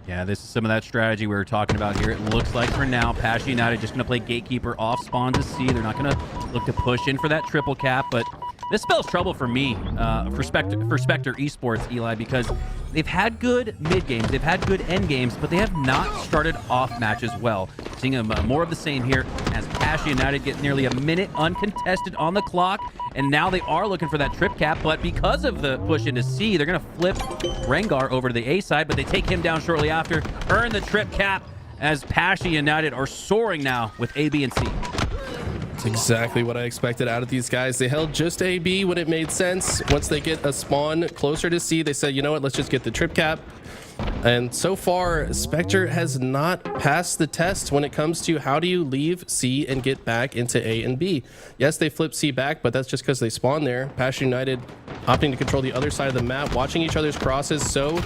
Yeah, this is some of that strategy we were talking about here. It looks like for now, Passion United just going to play Gatekeeper off spawn to C. They're not going to look to push in for that triple cap, but this spells trouble for me, for Spectre Esports, Eli, because they've had good mid games, they've had good end games, but they have not started off matches well. Seeing more of the same here as Passion United get nearly a minute uncontested on the clock, and now they are looking for that trip cap, but because of the push into C, they're going to flip Rengar over to the A side, but they take him down shortly after, earn the trip cap, as Passion United are soaring now with A, B, and C. That's exactly what I expected out of these guys. They held just AB when it made sense. Once they get a spawn closer to C, they said, you know what, let's just get the trip cap. And so far, Spectre has not passed the test when it comes to how do you leave C and get back into A and B. Yes, they flip C back, but that's just because they spawn there. Passion United opting to control the other side of the map, watching each other's crosses so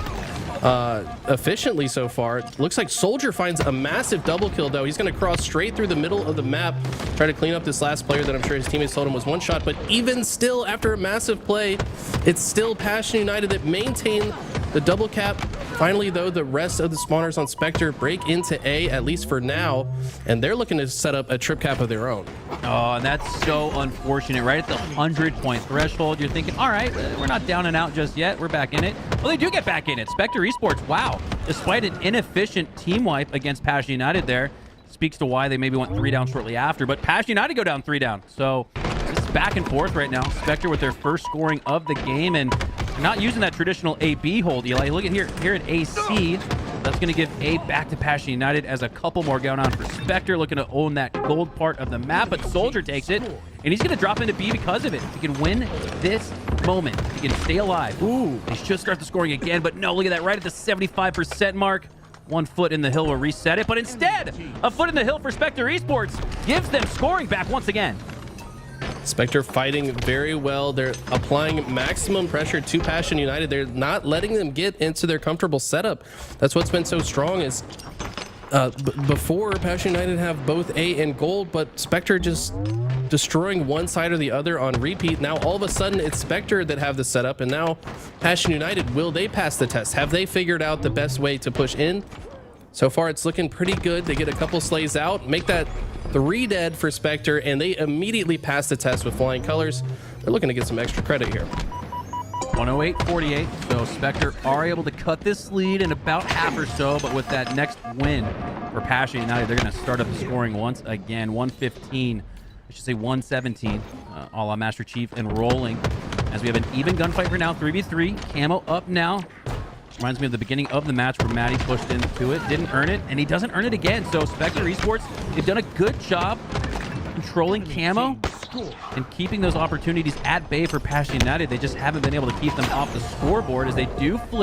efficiently so far. Looks like Soldier finds a massive double kill, though. He's going to cross straight through the middle of the map, try to clean up this last player that I'm sure his teammates told him was one shot. But even still, after a massive play, it's still Passion United that maintain the double cap. Finally, though, the rest of the spawners on Spectre break into A, at least for now, and they're looking to set up a trip cap of their own. Oh, and that's so unfortunate. Right at the 100-point threshold, you're thinking, all right, we're not down and out just yet. We're back in it. Well, they do get back in it. Spectre Esports, wow. Despite an inefficient team wipe against Passion United there, speaks to why they maybe went 3 down shortly after, but Passion United go down 3 down. So it's back and forth right now. Spectre with their first scoring of the game, and not using that traditional A-B hold, Eli. Look at here at AC. That's going to give A back to Passion United as a couple more going on for Spectre, looking to own that gold part of the map, but Soldier takes it, and he's going to drop into B because of it. If he can win this moment, if he can stay alive. Ooh, they should start the scoring again, but no, look at that, right at the 75% mark. 1 foot in the hill will reset it, but instead, a foot in the hill for Spectre Esports gives them scoring back once again. Spectre fighting very well. They're applying maximum pressure to Passion United. They're not letting them get into their comfortable setup. That's what's been so strong is before Passion United have both A and gold, but Spectre just destroying one side or the other on repeat. Now all of a sudden it's Spectre that have the setup, and now Passion United, will they pass the test? Have they figured out the best way to push in? So far it's looking pretty good. They get a couple slays out, make that 3 dead for Spectre, and they immediately pass the test with flying colors. They're looking to get some extra credit here. 108-48, so Spectre are able to cut this lead in about half or so, but with that next win for Passion United, they're going to start up the scoring once again. 115, I should say 117, a la Master Chief and rolling, as we have an even gunfight for now. 3v3, Camo up now. Reminds me of the beginning of the match where Matty pushed into it, didn't earn it, and he doesn't earn it again. So Spectre Esports, they've done a good job controlling Camo and keeping those opportunities at bay for Passion United. They just haven't been able to keep them off the scoreboard as they do flip.